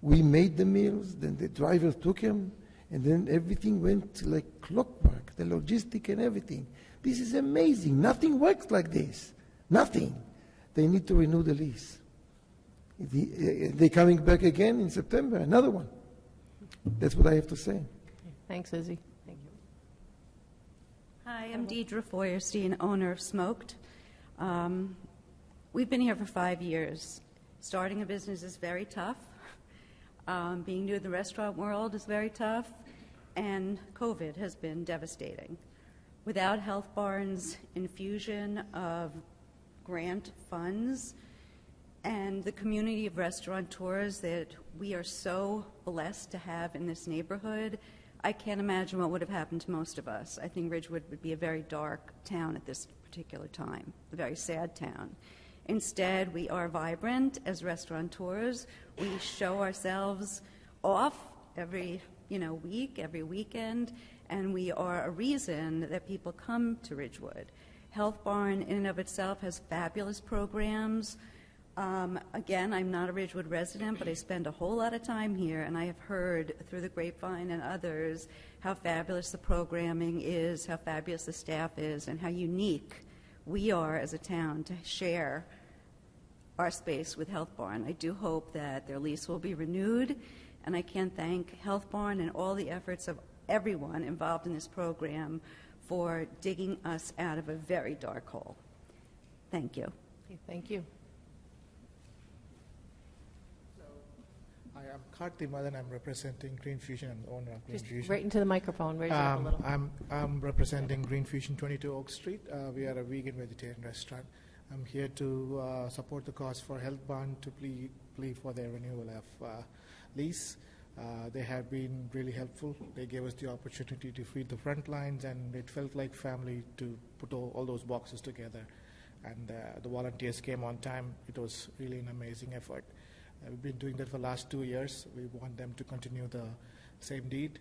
we made the meals, then the driver took them, and then everything went like clockwork, the logistic and everything. This is amazing. Nothing works like this. Nothing. They need to renew the lease. They're coming back again in September, another one. That's what I have to say. Thanks, Izzy. Thank you. Hi, I'm Deidre Feuerstein, owner of Smoked. We've been here for 5 years. Starting a business is very tough. Being new in the restaurant world is very tough. And COVID has been devastating. Without Health Barn's infusion of grant funds and the community of restaurateurs that we are so blessed to have in this neighborhood, I can't imagine what would have happened to most of us. I think Ridgewood would be a very dark town at this particular time, a very sad town. Instead, we are vibrant as restaurateurs. We show ourselves off every week, every weekend, and we are a reason that people come to Ridgewood. Health Barn in and of itself has fabulous programs. Again, I'm not a Ridgewood resident, but I spend a whole lot of time here, and I have heard through the grapevine and others how fabulous the programming is, how fabulous the staff is, and how unique we are as a town to share our space with Health Barn. I do hope that their lease will be renewed, and I can't thank Health Barn and all the efforts of everyone involved in this program for digging us out of a very dark hole. Thank you. Okay, thank you. Hi, I'm Karthi Madan. I'm representing Green Fusion. I'm the owner of Green Just Fusion. right into the microphone. Raise it up a little. I'm representing Green Fusion, 22 Oak Street. We are a vegan vegetarian restaurant. I'm here to support the cause for Health Barn to plea for their renewal of lease. They have been really helpful. They gave us the opportunity to feed the front lines, and it felt like family to put all those boxes together. And the volunteers came on time. It was really an amazing effort. We've been doing that for the last 2 years. We want them to continue the same deed.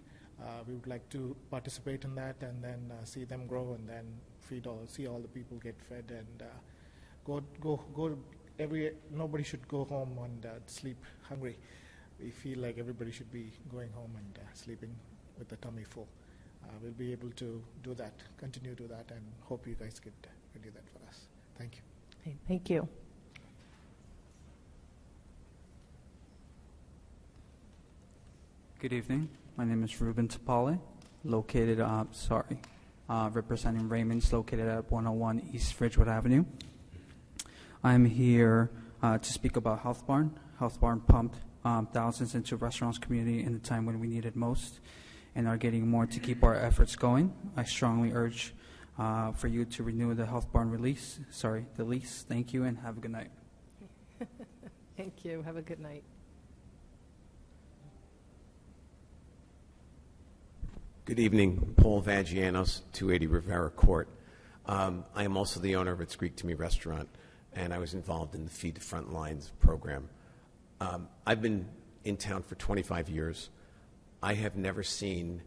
We would like to participate in that and then see them grow and then see all the people get fed and nobody should go home and sleep hungry. We feel like everybody should be going home and sleeping with the tummy full. We'll be able to do that, continue to do that, and hope you guys can do that for us. Thank you. Okay, thank you. Good evening. My name is Ruben Topali, located, representing Raymond's, located at 101 East Ridgewood Avenue. I'm here to speak about Health Barn. Health Barn pumped thousands into restaurants community in the time when we needed most and are getting more to keep our efforts going. I strongly urge for you to renew the Health Barn the lease. Thank you and have a good night. Thank you. Have a good night. Good evening, Paul Vagianos, 280 Rivera Court. I am also the owner of It's Greek to Me restaurant, and I was involved in the Feed the Front Lines program. I've been in town for 25 years. I have never seen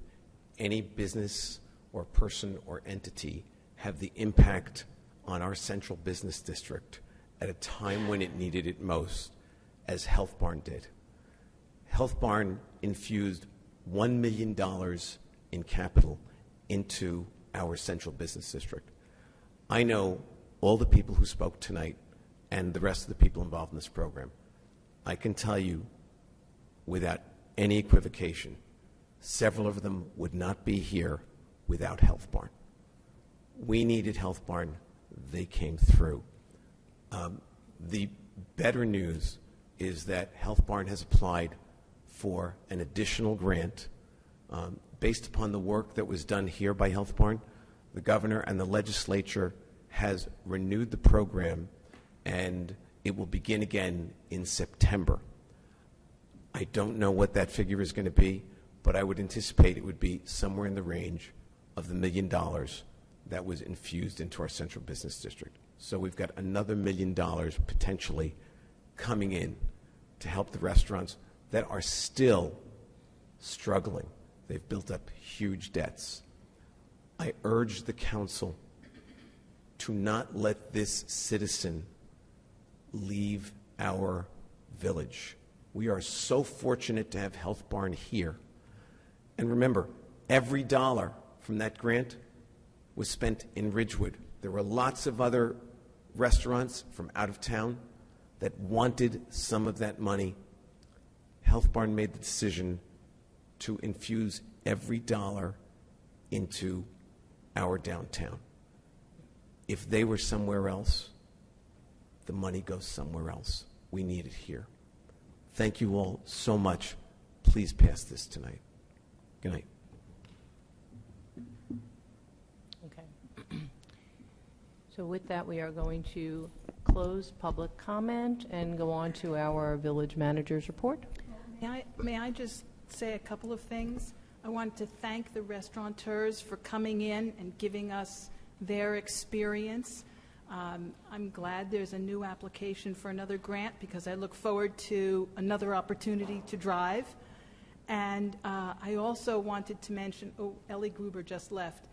any business or person or entity have the impact on our central business district at a time when it needed it most as Health Barn did. Health Barn infused $1 million in capital into our central business district. I know all the people who spoke tonight and the rest of the people involved in this program. I can tell you without any equivocation, several of them would not be here without Health Barn. We needed Health Barn. They came through. The better news is that Health Barn has applied for an additional grant based upon the work that was done here by Health Barn. The governor and the legislature has renewed the program, and it will begin again in September. I don't know what that figure is going to be, but I would anticipate it would be somewhere in the range of the $1 million that was infused into our central business district. So we've got another $1 million potentially coming in to help the restaurants that are still struggling. They've built up huge debts. I urge the council to not let this citizen leave our village. We are so fortunate to have Health Barn here. And remember, every dollar from that grant was spent in Ridgewood. There were lots of other restaurants from out of town that wanted some of that money. Health Barn made the decision to infuse every dollar into our downtown. If they were somewhere else, the money goes somewhere else. We need it here. Thank you all so much. Please pass this tonight. Good night. Okay. So with that, we are going to close public comment and go on to our village manager's report. May I just say a couple of things? I want to thank the restaurateurs for coming in and giving us their experience. I'm glad there's a new application for another grant because I look forward to another opportunity to drive. And I also wanted to mention, Ellie Gruber just left.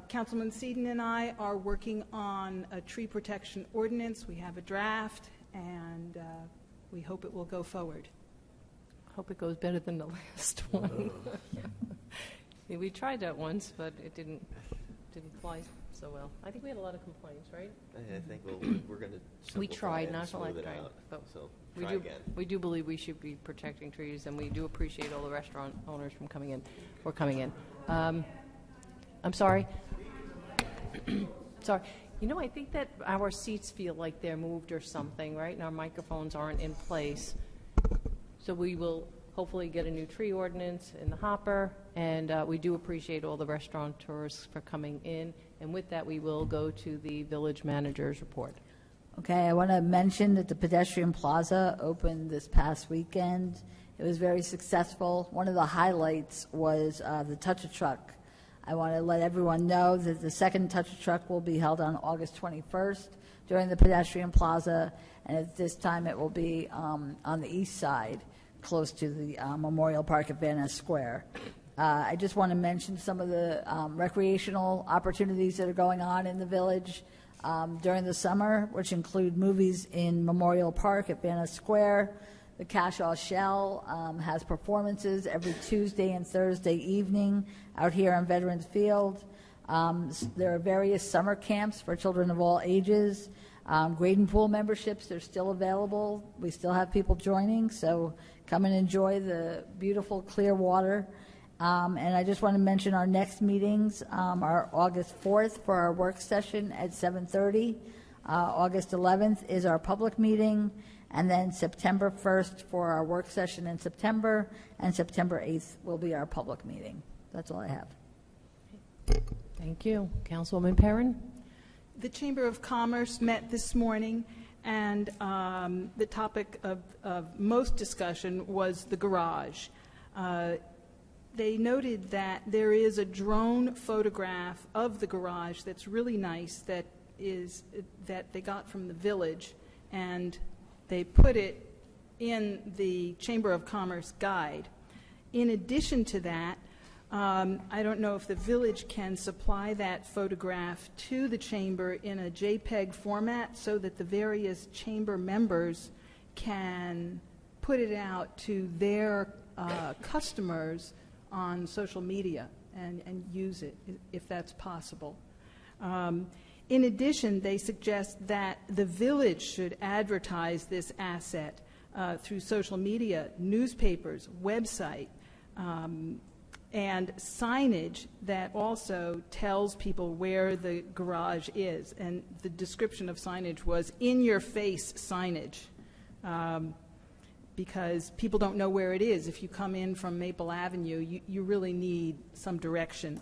Councilman Seaton and I are working on a tree protection ordinance. We have a draft, and we hope it will go forward. Hope it goes better than the last one. Yeah, we tried that once, but it didn't fly so well. I think we had a lot of complaints, right? I think we're going to we tried, not to like trying, but so we do. We do believe we should be protecting trees, and we do appreciate all the restaurant owners from coming in. Or coming in. I'm sorry. Sorry. You know, I think that our seats feel like they're moved or something, right? And our microphones aren't in place. So we will hopefully get a new tree ordinance in the hopper, and we do appreciate all the restaurateurs for coming in. And with that, we will go to the village manager's report. Okay, I want to mention that the pedestrian plaza opened this past weekend. It was very successful. One of the highlights was the Touch a Truck. I want to let everyone know that the second Touch a Truck will be held on August 21st during the pedestrian plaza, and at this time it will be on the east side, close to the Memorial Park at Van Ness Square. I just want to mention some of the recreational opportunities that are going on in the village during the summer, which include movies in Memorial Park at Van Ness Square. The Cashaw Shell has performances every Tuesday and Thursday evening out here on Veterans Field. There are various summer camps for children of all ages. Graden Pool memberships are still available. We still have people joining, so come and enjoy the beautiful clear water. And I just want to mention our next meetings are August 4th for our work session at 7:30. August 11th is our public meeting, and then September 1st for our work session in September, and September 8th will be our public meeting. That's all I have. Thank you. Councilwoman Perrin? The Chamber of Commerce met this morning, and the topic of most discussion was the garage. They noted that there is a drone photograph of the garage that's really nice that they got from the village, and they put it in the Chamber of Commerce guide. In addition to that, I don't know if the village can supply that photograph to the chamber in a JPEG format so that the various chamber members can put it out to their customers on social media and use it if that's possible. In addition, they suggest that the village should advertise this asset through social media, newspapers, website, and signage that also tells people where the garage is. And the description of signage was in-your-face signage, because people don't know where it is. If you come in from Maple Avenue, you really need some direction.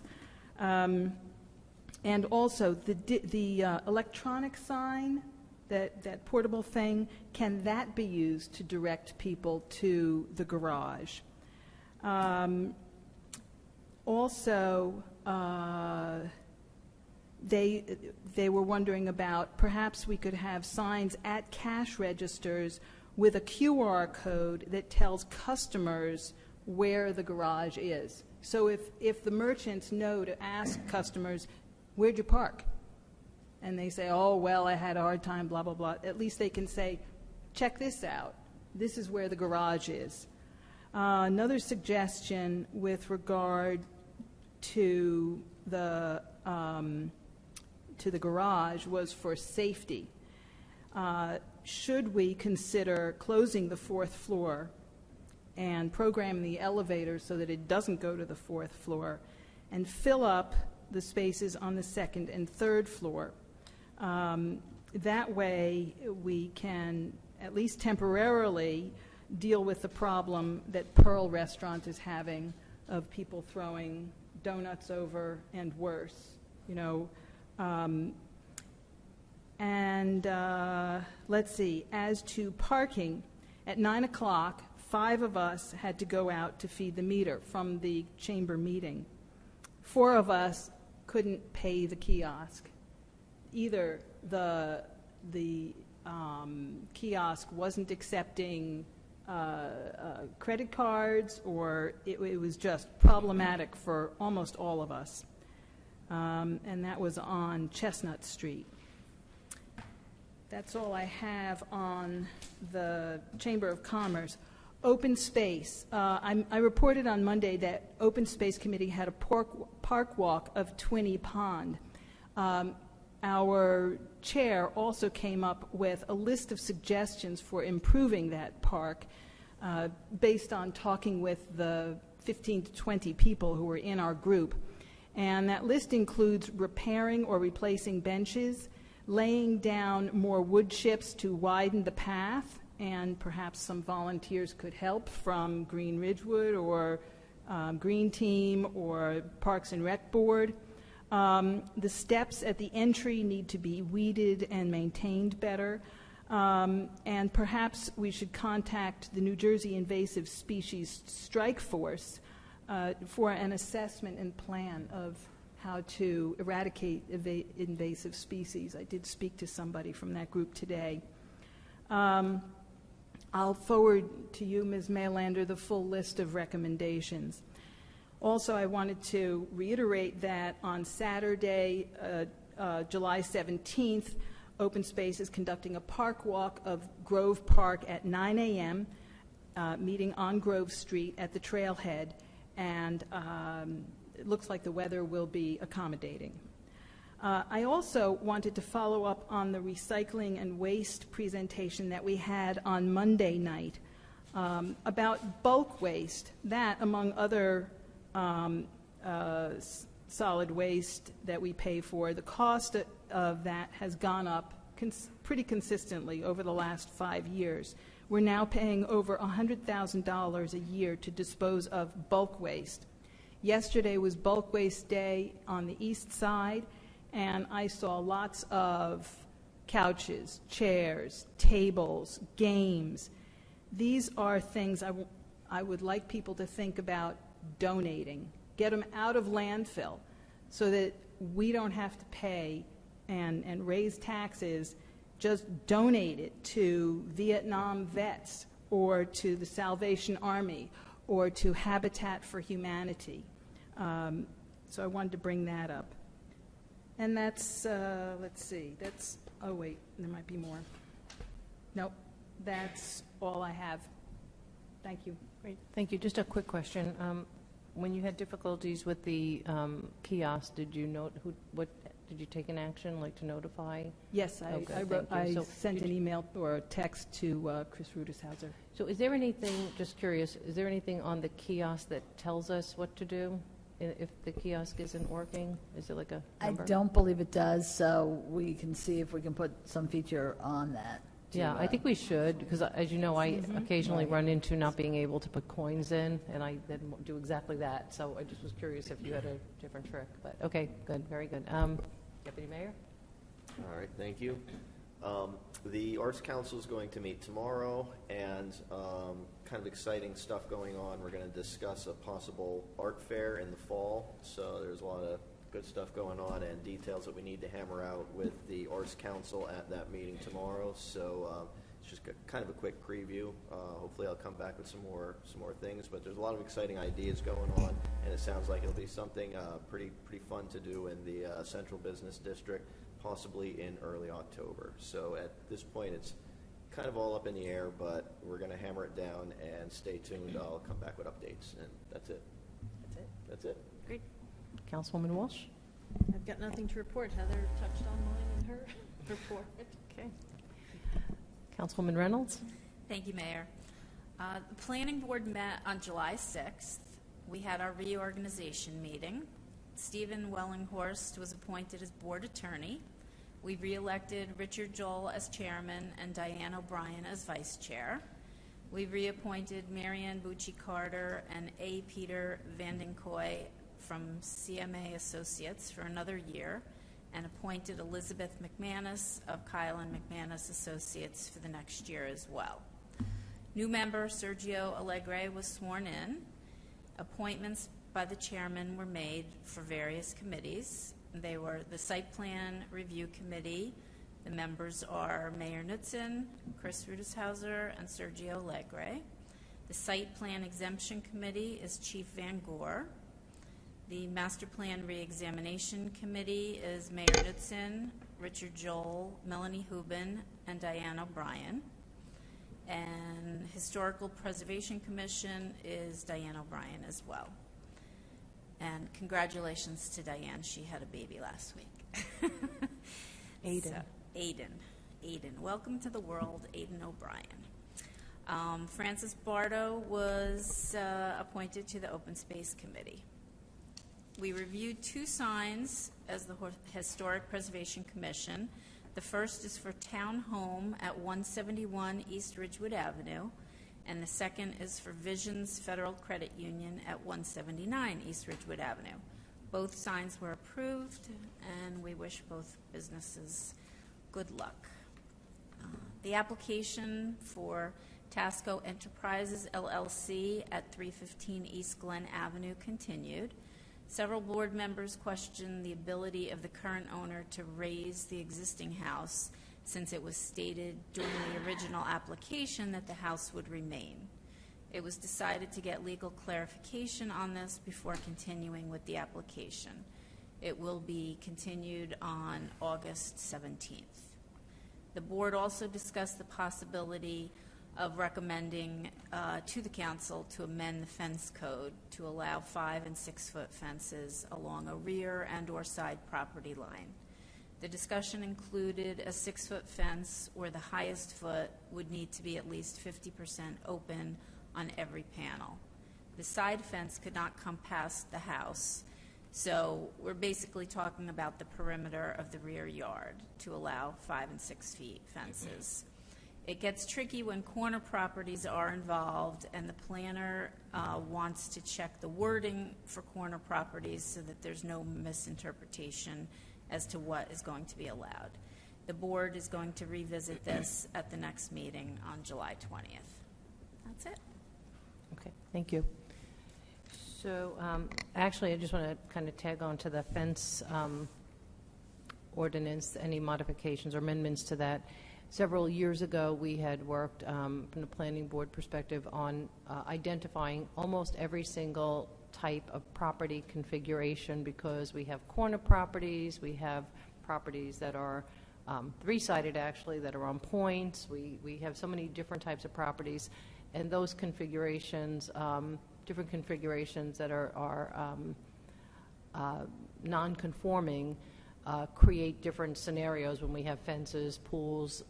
And also, the electronic sign, that portable thing, can that be used to direct people to the garage? Also, they were wondering about perhaps we could have signs at cash registers with a QR code that tells customers where the garage is. So if the merchants know to ask customers, where'd you park? And they say, oh, well, I had a hard time, blah, blah, blah. At least they can say, check this out. This is where the garage is. Another suggestion with regard to the garage was for safety. Should we consider closing the fourth floor and programming the elevator so that it doesn't go to the fourth floor and fill up the spaces on the second and third floor? That way we can, at least temporarily, deal with the problem that Pearl Restaurant is having of people throwing donuts over and worse, you know. Let's see, as to parking, at 9 o'clock, 5 of us had to go out to feed the meter from the chamber meeting. 4 of us couldn't pay the kiosk. Either the kiosk wasn't accepting credit cards, or it was just problematic for almost all of us. And that was on Chestnut Street. That's all I have on the Chamber of Commerce. Open space. I reported on Monday that Open Space Committee had a park walk of Twinney Pond. Our chair also came up with a list of suggestions for improving that park based on talking with the 15 to 20 people who were in our group. And that list includes repairing or replacing benches, laying down more wood chips to widen the path, and perhaps some volunteers could help from Green Ridgewood or Green Team or Parks and Rec Board. The steps at the entry need to be weeded and maintained better. And perhaps we should contact the New Jersey Invasive Species Strike Force for an assessment and plan of how to eradicate invasive species. I did speak to somebody from that group today. I'll forward to you, Ms. Maylander, the full list of recommendations. Also, I wanted to reiterate that on Saturday, July 17th, Open Space is conducting a park walk of Grove Park at 9 a.m., meeting on Grove Street at the trailhead, and it looks like the weather will be accommodating. I also wanted to follow up on the recycling and waste presentation that we had on Monday night about bulk waste. That, among other solid waste that we pay for, the cost of that has gone up pretty consistently over the last 5 years. We're now paying over $100,000 a year to dispose of bulk waste. Yesterday was Bulk Waste Day on the east side, and I saw lots of couches, chairs, tables, games. These are things I would like people to think about donating. Get them out of landfill so that we don't have to pay and raise taxes. Just donate it to Vietnam vets or to the Salvation Army or to Habitat for Humanity. So I wanted to bring that up. And that's, let's see, that's, oh wait, there might be more. Nope, that's all I have. Thank you. Great, thank you. Just a quick question. When you had difficulties with the kiosk, did you note did you take an action, like to notify? Yes, Okay, I wrote, thank you. I So sent did an you- email or a text to Chris Rudishauser. So is there anything, just curious, is there anything on the kiosk that tells us what to do if the kiosk isn't working? Is it like a number? I don't believe it does, so we can see if we can put some feature on that. to, Yeah, I think we should, because as you know, I occasionally Right. run into not being able to put coins in, and I then do exactly that. So I just was curious if you had a different trick. But, okay, good, very good. Deputy Mayor? All right, thank you. The Arts Council is going to meet tomorrow, and kind of exciting stuff going on. We're going to discuss a possible art fair in the fall, so there's a lot of good stuff going on and details that we need to hammer out with the Arts Council at that meeting tomorrow. So it's just kind of a quick preview. Hopefully I'll come back with some more things, but there's a lot of exciting ideas going on, and it sounds like it'll be something pretty fun to do in the Central Business District, possibly in early October. So at this point, it's kind of all up in the air, but we're going to hammer it down and stay tuned. I'll come back with updates, and that's it. That's it? That's it. Great. Councilwoman Walsh? I've got nothing to report. Heather touched on mine in her report. Okay. Councilwoman Reynolds? Thank you, Mayor. The Planning Board met on July 6th. We had our reorganization meeting. Stephen Wellinghorst was appointed as board attorney. We reelected Richard Joel as chairman and Diane O'Brien as vice chair. We reappointed Marianne Bucci-Carter and A. Peter Vandenkoy from CMA Associates for another year, and appointed Elizabeth McManus of Kyle and McManus Associates for the next year as well. New member Sergio Alegre was sworn in. Appointments by the chairman were made for various committees. They were the Site Plan Review Committee. The members are Mayor Knudsen, Chris Rudishauser, and Sergio Alegre. The Site Plan Exemption Committee is Chief Van Gore. The Master Plan Reexamination Committee is Mayor Knudsen, Richard Joel, Melanie Hubin, and Diane O'Brien. And Historical Preservation Commission is Diane O'Brien as well. And congratulations to Diane. She had a baby last week. Aiden. So, Aiden. Welcome to the world, Aiden O'Brien. Francis Bardo was appointed to the Open Space Committee. We reviewed 2 signs as the Historic Preservation Commission. The first is for Town Home at 171 East Ridgewood Avenue, and the second is for Visions Federal Credit Union at 179 East Ridgewood Avenue. Both signs were approved, and we wish both businesses good luck. The application for Tasco Enterprises LLC at 315 East Glen Avenue continued. Several board members questioned the ability of the current owner to raise the existing house, since it was stated during the original application that the house would remain. It was decided to get legal clarification on this before continuing with the application. It will be continued on August 17th. The board also discussed the possibility of recommending to the council to amend the fence code to allow 5- and 6-foot fences along a rear and or side property line. The discussion included a 6-foot fence where the highest foot would need to be at least 50% open on every panel. The side fence could not come past the house, so we're basically talking about the perimeter of the rear yard to allow 5 and 6 feet fences. It gets tricky when corner properties are involved, and the planner wants to check the wording for corner properties so that there's no misinterpretation as to what is going to be allowed. The board is going to revisit this at the next meeting on July 20th. That's it. Okay, thank you. So actually, I just want to kind of tag on to the fence ordinance, any modifications or amendments to that. Several years ago, we had worked from the planning board perspective on identifying almost every single type of property configuration, because we have corner properties, we have properties that are 3-sided actually, that are on points. We have so many different types of properties, and those configurations, different configurations that are non-conforming, create different scenarios when we have fences, pools,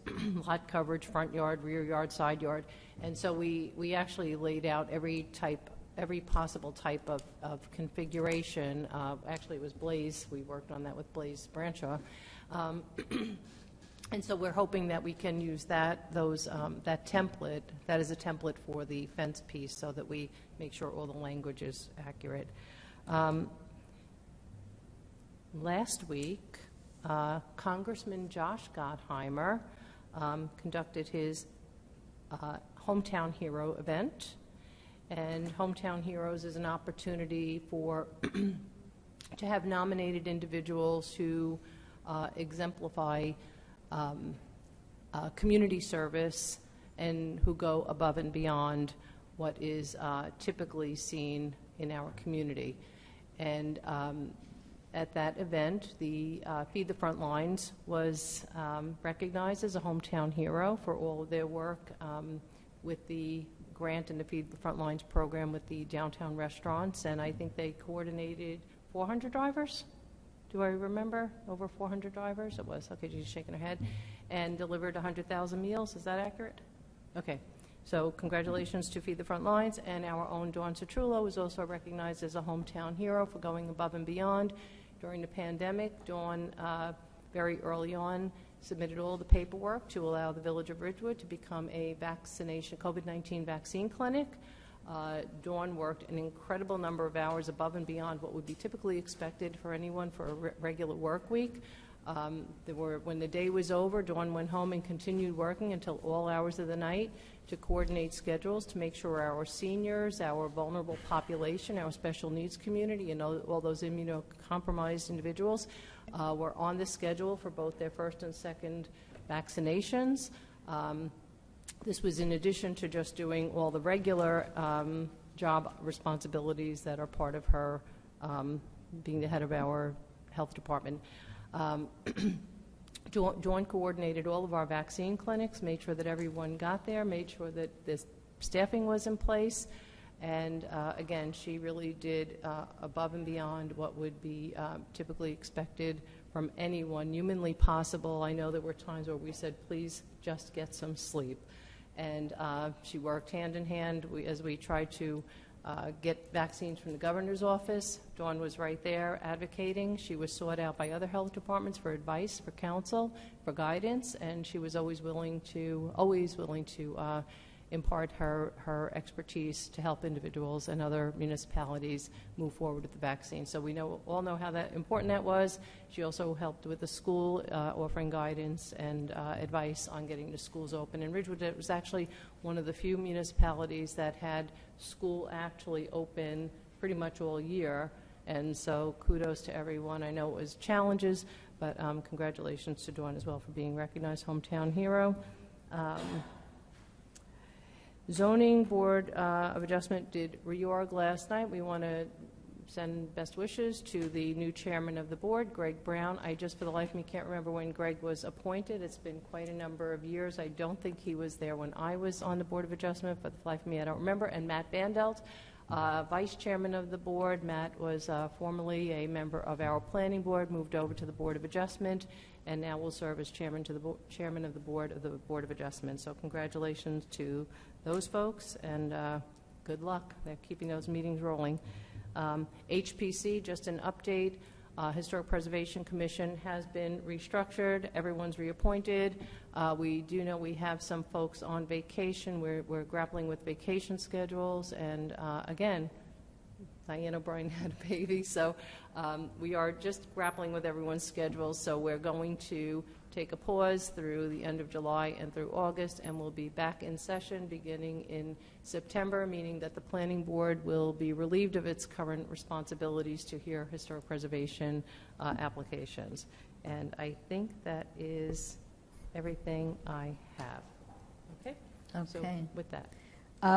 lot coverage, front yard, rear yard, side yard. And so we actually laid out every possible type of configuration. Actually, it was Blaze. We worked on that with Blaze Branshaw. And so we're hoping that we can use that template, that is a template for the fence piece, so that we make sure all the language is accurate. Last week, Congressman Josh Gottheimer conducted his Hometown Hero event. And Hometown Heroes is an opportunity to have nominated individuals who exemplify community service and who go above and beyond what is typically seen in our community. And at that event, the Feed the Front Lines was recognized as a hometown hero for all of their work with the grant and the Feed the Front Lines program with the downtown restaurants. And I think they coordinated 400 drivers. Do I remember? Over 400 drivers? It was. Okay, she's shaking her head. And delivered 100,000 meals. Is that accurate? Okay. So congratulations to Feed the Front Lines. And our own Dawn Citrullo was also recognized as a hometown hero for going above and beyond. During the pandemic, Dawn, very early on, submitted all the paperwork to allow the Village of Ridgewood to become a COVID-19 vaccine clinic. Dawn worked an incredible number of hours above and beyond what would be typically expected for anyone for a regular work week. When the day was over, Dawn went home and continued working until all hours of the night to coordinate schedules to make sure our seniors, our vulnerable population, our special needs community, and all those immunocompromised individuals were on the schedule for both their first and second vaccinations. This was in addition to just doing all the regular job responsibilities that are part of her being the head of our health department. Dawn coordinated all of our vaccine clinics, made sure that everyone got there, made sure that the staffing was in place, and again, she really did above and beyond what would be typically expected from anyone humanly possible. I know there were times where we said, please just get some sleep. And she worked hand in hand as we tried to get vaccines from the governor's office. Dawn was right there advocating. She was sought out by other health departments for advice, for counsel, for guidance, and she was always willing to impart her expertise to help individuals and other municipalities move forward with the vaccine. So we all know how important that was. She also helped with the school, offering guidance and advice on getting the schools open. In Ridgewood, it was actually one of the few municipalities that had school actually open pretty much all year. And so kudos to everyone. I know it was challenges, but congratulations to Dawn as well for being recognized hometown hero. Zoning Board of Adjustment did reorg last night. We want to send best wishes to the new chairman of the board, Greg Brown. I just, for the life of me, can't remember when Greg was appointed. It's been quite a number of years. I don't think he was there when I was on the Board of Adjustment, but for the life of me, I don't remember. And Matt Bandelt, vice chairman of the board. Matt was formerly a member of our planning board, moved over to the Board of Adjustment, and now will serve as chairman of the Board of Adjustment. So congratulations to those folks, and good luck. They're keeping those meetings rolling. HPC, just an update. Historic Preservation Commission has been restructured. Everyone's reappointed. We do know we have some folks on vacation. We're grappling with vacation schedules, and again, Diane O'Brien had a baby, so we are just grappling with everyone's schedules. So we're going to take a pause through the end of July and through August, and we'll be back in session beginning in September, meaning that the Planning Board will be relieved of its current responsibilities to hear historic preservation applications. And I think that is everything I have. Okay? So with that.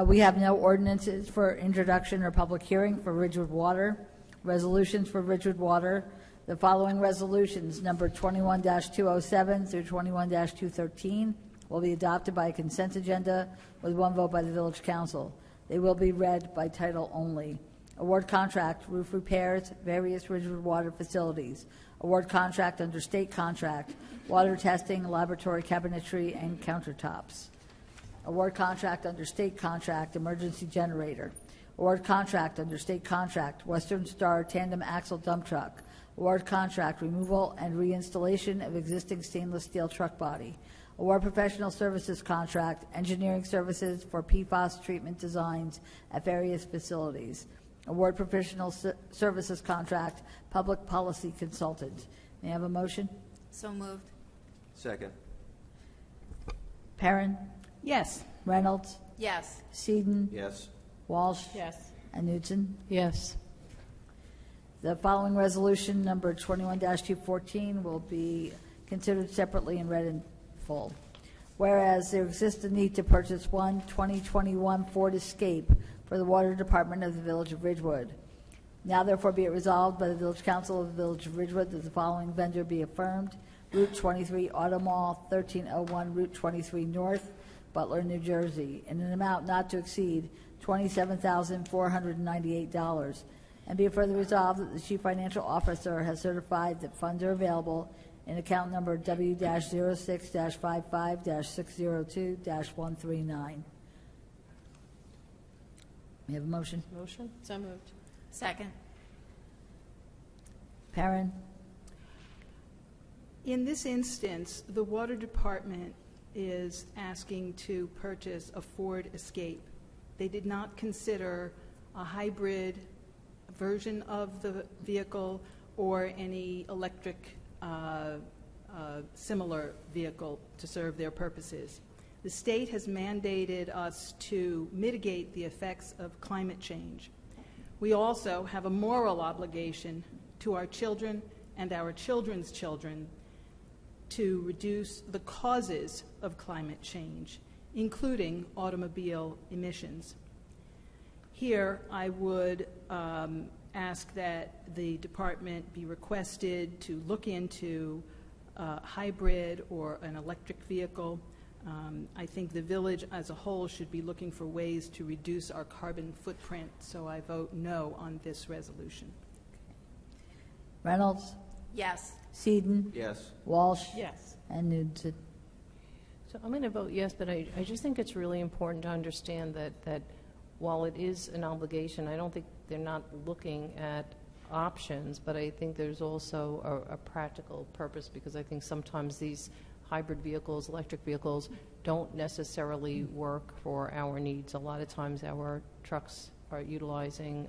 We have no ordinances for introduction or public hearing for Ridgewood Water, resolutions for Ridgewood Water. The following resolutions, number 21-207 through 21-213, will be adopted by a consent agenda with one vote by the Village Council. They will be read by title only. Award contract, roof repairs, various Ridgewood water facilities. Award contract under state contract, water testing, laboratory cabinetry, and countertops. Award contract under state contract, emergency generator. Award contract under state contract, Western Star tandem axle dump truck. Award contract, removal and reinstallation of existing stainless steel truck body. Award professional services contract, engineering services for PFAS treatment designs at various facilities. Award professional services contract, public policy consultant. May I have a motion? So moved. Second. Perrin, Yes. Reynolds, Yes. Seaton, Yes. Walsh, Yes. and Newton. Yes. The following resolution, number 21-214, will be considered separately and read in full. Whereas there exists a need to purchase one 2021 Ford Escape for the Water Department of the Village of Ridgewood. Now therefore be it resolved by the Village Council of the Village of Ridgewood that the following vendor be affirmed. Route 23 Auto Mall, 1301 Route 23 North, Butler, New Jersey, in an amount not to exceed $27,498. And be it further resolved that the Chief Financial Officer has certified that funds are available in account number W-06-55-602-139. May I have a motion? Motion? So moved. Second. Perrin, In this instance, the Water Department is asking to purchase a Ford Escape. They did not consider a hybrid version of the vehicle or any electric similar vehicle to serve their purposes. The state has mandated us to mitigate the effects of climate change. We also have a moral obligation to our children and our children's children to reduce the causes of climate change, including automobile emissions. Here, I would ask that the department be requested to look into a hybrid or an electric vehicle. I think the village as a whole should be looking for ways to reduce our carbon footprint, so I vote no on this resolution. Reynolds, Yes. Seaton, Yes. Walsh, Yes. and Newton. So I'm going to vote yes, but I just think it's really important to understand that while it is an obligation, I don't think they're not looking at options, but I think there's also a practical purpose, because I think sometimes these hybrid vehicles, electric vehicles, don't necessarily work for our needs. A lot of times our trucks are utilizing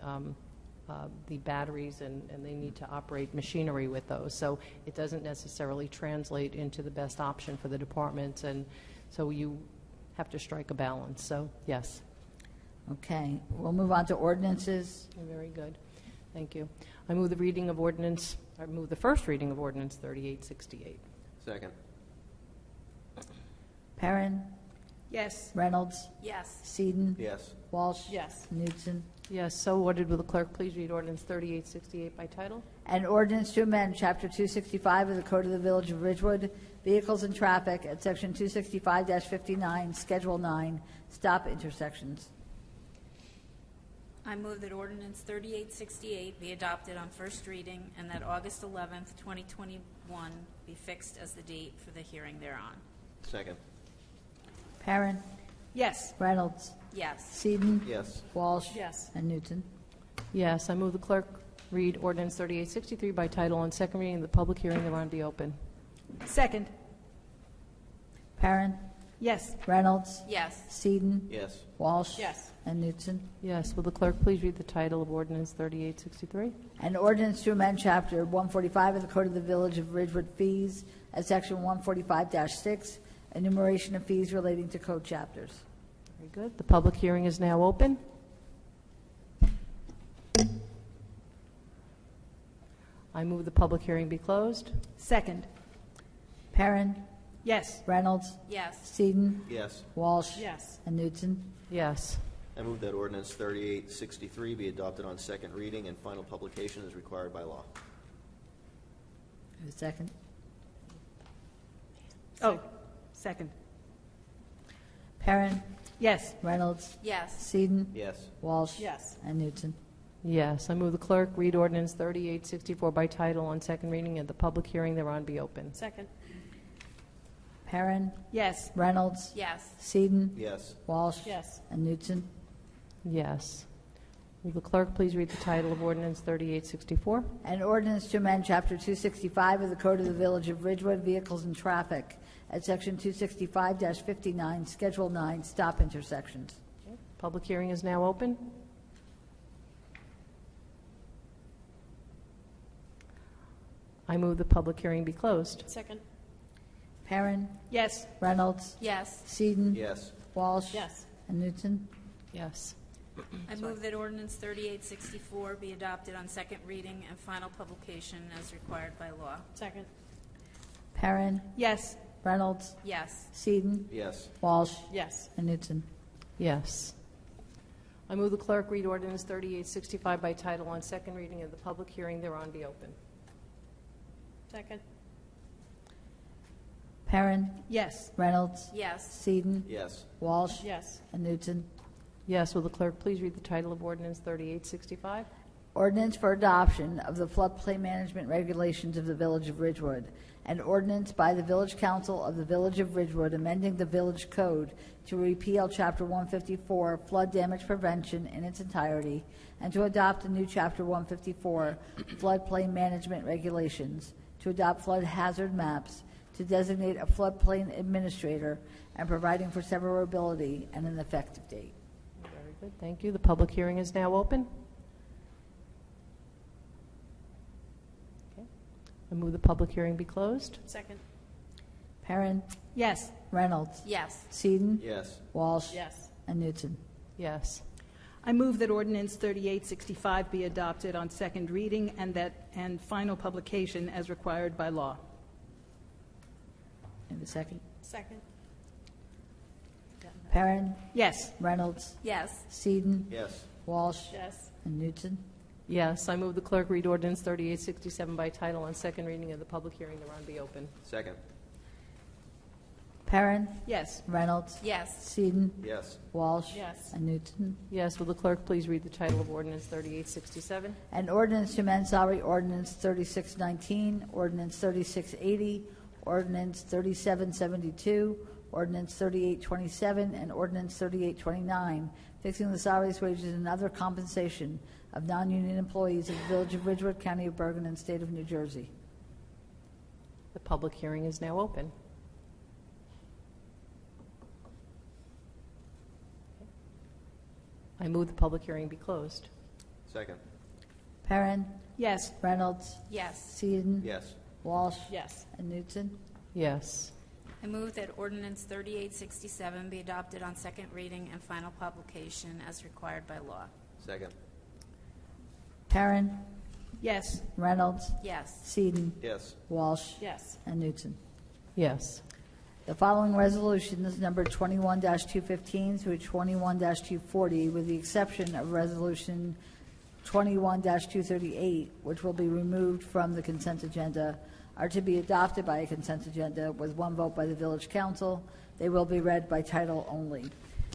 the batteries, and they need to operate machinery with those. So it doesn't necessarily translate into the best option for the departments, and so you have to strike a balance. So, yes. Okay, we'll move on to ordinances. Very good. Thank you. I move the first reading of ordinance 3868. Second. Perrin, Yes. Reynolds, Yes. Seaton, Yes. Walsh, Yes. Newton. Yes, so ordered. Will the clerk please read ordinance 3868 by title? An ordinance to amend Chapter 265 of the Code of the Village of Ridgewood, Vehicles and Traffic at Section 265-59, Schedule 9, Stop Intersections. I move that ordinance 3868 be adopted on first reading and that August 11th, 2021 be fixed as the date for the hearing thereon. Second. Perrin, Yes. Reynolds, Yes. Seaton, Yes. Walsh, Yes. and Newton. Yes, I move the clerk read ordinance 3863 by title on second reading. The public hearing thereon be open. Second. Perrin, Yes. Reynolds, Yes. Seaton, Yes. Walsh, Yes. and Newton. Yes, will the clerk please read the title of ordinance 3863? An ordinance to amend Chapter 145 of the Code of the Village of Ridgewood Fees at Section 145-6, enumeration of fees relating to code chapters. Very good. The public hearing is now open. I move the public hearing be closed. Second. Perrin, Yes. Reynolds, Yes. Seaton, Yes. Walsh, Yes. and Newton. Yes. I move that ordinance 3863 be adopted on second reading and final publication as required by law. A second. Oh, second. Perrin, Yes. Reynolds, Yes. Seaton, Yes. Walsh, Yes. and Newton. Yes, I move the clerk read ordinance 3864 by title on second reading and the public hearing thereon be open. Second. Perrin, Yes. Reynolds, Yes. Seaton, Yes. Walsh, Yes. and Newton. Yes. Will the clerk please read the title of ordinance 3864? An ordinance to amend Chapter 265 of the Code of the Village of Ridgewood, Vehicles and Traffic, at Section 265-59, Schedule 9, stop intersections. Public hearing is now open. I move the public hearing be closed. Second. Perrin, Yes. Reynolds, Yes. Seaton, Yes. Walsh, Yes. and Newton. Yes. I move that ordinance 3864 be adopted on second reading and final publication as required by law. Second. Perrin, Yes. Reynolds, Yes. Seaton, Yes. Walsh, Yes. and Newton. Yes. I move the clerk read ordinance 3865 by title on second reading and the public hearing thereon be open. Second. Perrin, Yes. Reynolds, Yes. Seaton, Yes. Walsh, Yes. and Newton. Yes. Will the clerk please read the title of ordinance 3865? Ordinance for adoption of the floodplain management regulations of the Village of Ridgewood. An ordinance by the Village Council of the Village of Ridgewood amending the Village Code to repeal Chapter 154, flood damage prevention in its entirety, and to adopt a new Chapter 154, floodplain management regulations, to adopt flood hazard maps, to designate a floodplain administrator, and providing for severability and an effective date. Very good. Thank you. The public hearing is now open. Okay. I move the public hearing be closed. Second. Perrin, Yes. Reynolds, Yes. Seaton, Yes. Walsh, Yes. and Newton. Yes. I move that ordinance 3865 be adopted on second reading and final publication as required by law. And a second. Second. Perrin, Yes. Reynolds, Yes. Seaton, Yes. Walsh, Yes. and Newton. Yes. I move the clerk read ordinance 3867 by title on second reading and the public hearing thereon be open. Second. Perrin, Yes. Reynolds, Yes. Seaton, Yes. Walsh, Yes. and Newton. Yes. Will the clerk please read the title of ordinance 3867? An ordinance to amend salary ordinance 3619, ordinance 3680, ordinance 3772, ordinance 3827, and ordinance 3829, fixing the salaries, wages, and other compensation of non-union employees of the Village of Ridgewood, County of Bergen, and State of New Jersey. The public hearing is now open. I move the public hearing be closed. Second. Perrin, Yes. Reynolds, Yes. Seaton, Yes. Walsh, Yes. and Newton. Yes. I move that ordinance 3867 be adopted on second reading and final publication as required by law. Second. Perrin, Yes. Reynolds, Yes. Seaton, Yes. Walsh, Yes. and Newton. Yes. The following resolutions, number 21-215 through 21-240, with the exception of Resolution 21-238, which will be removed from the consent agenda, are to be adopted by a consent agenda with one vote by the Village Council. They will be read by title only.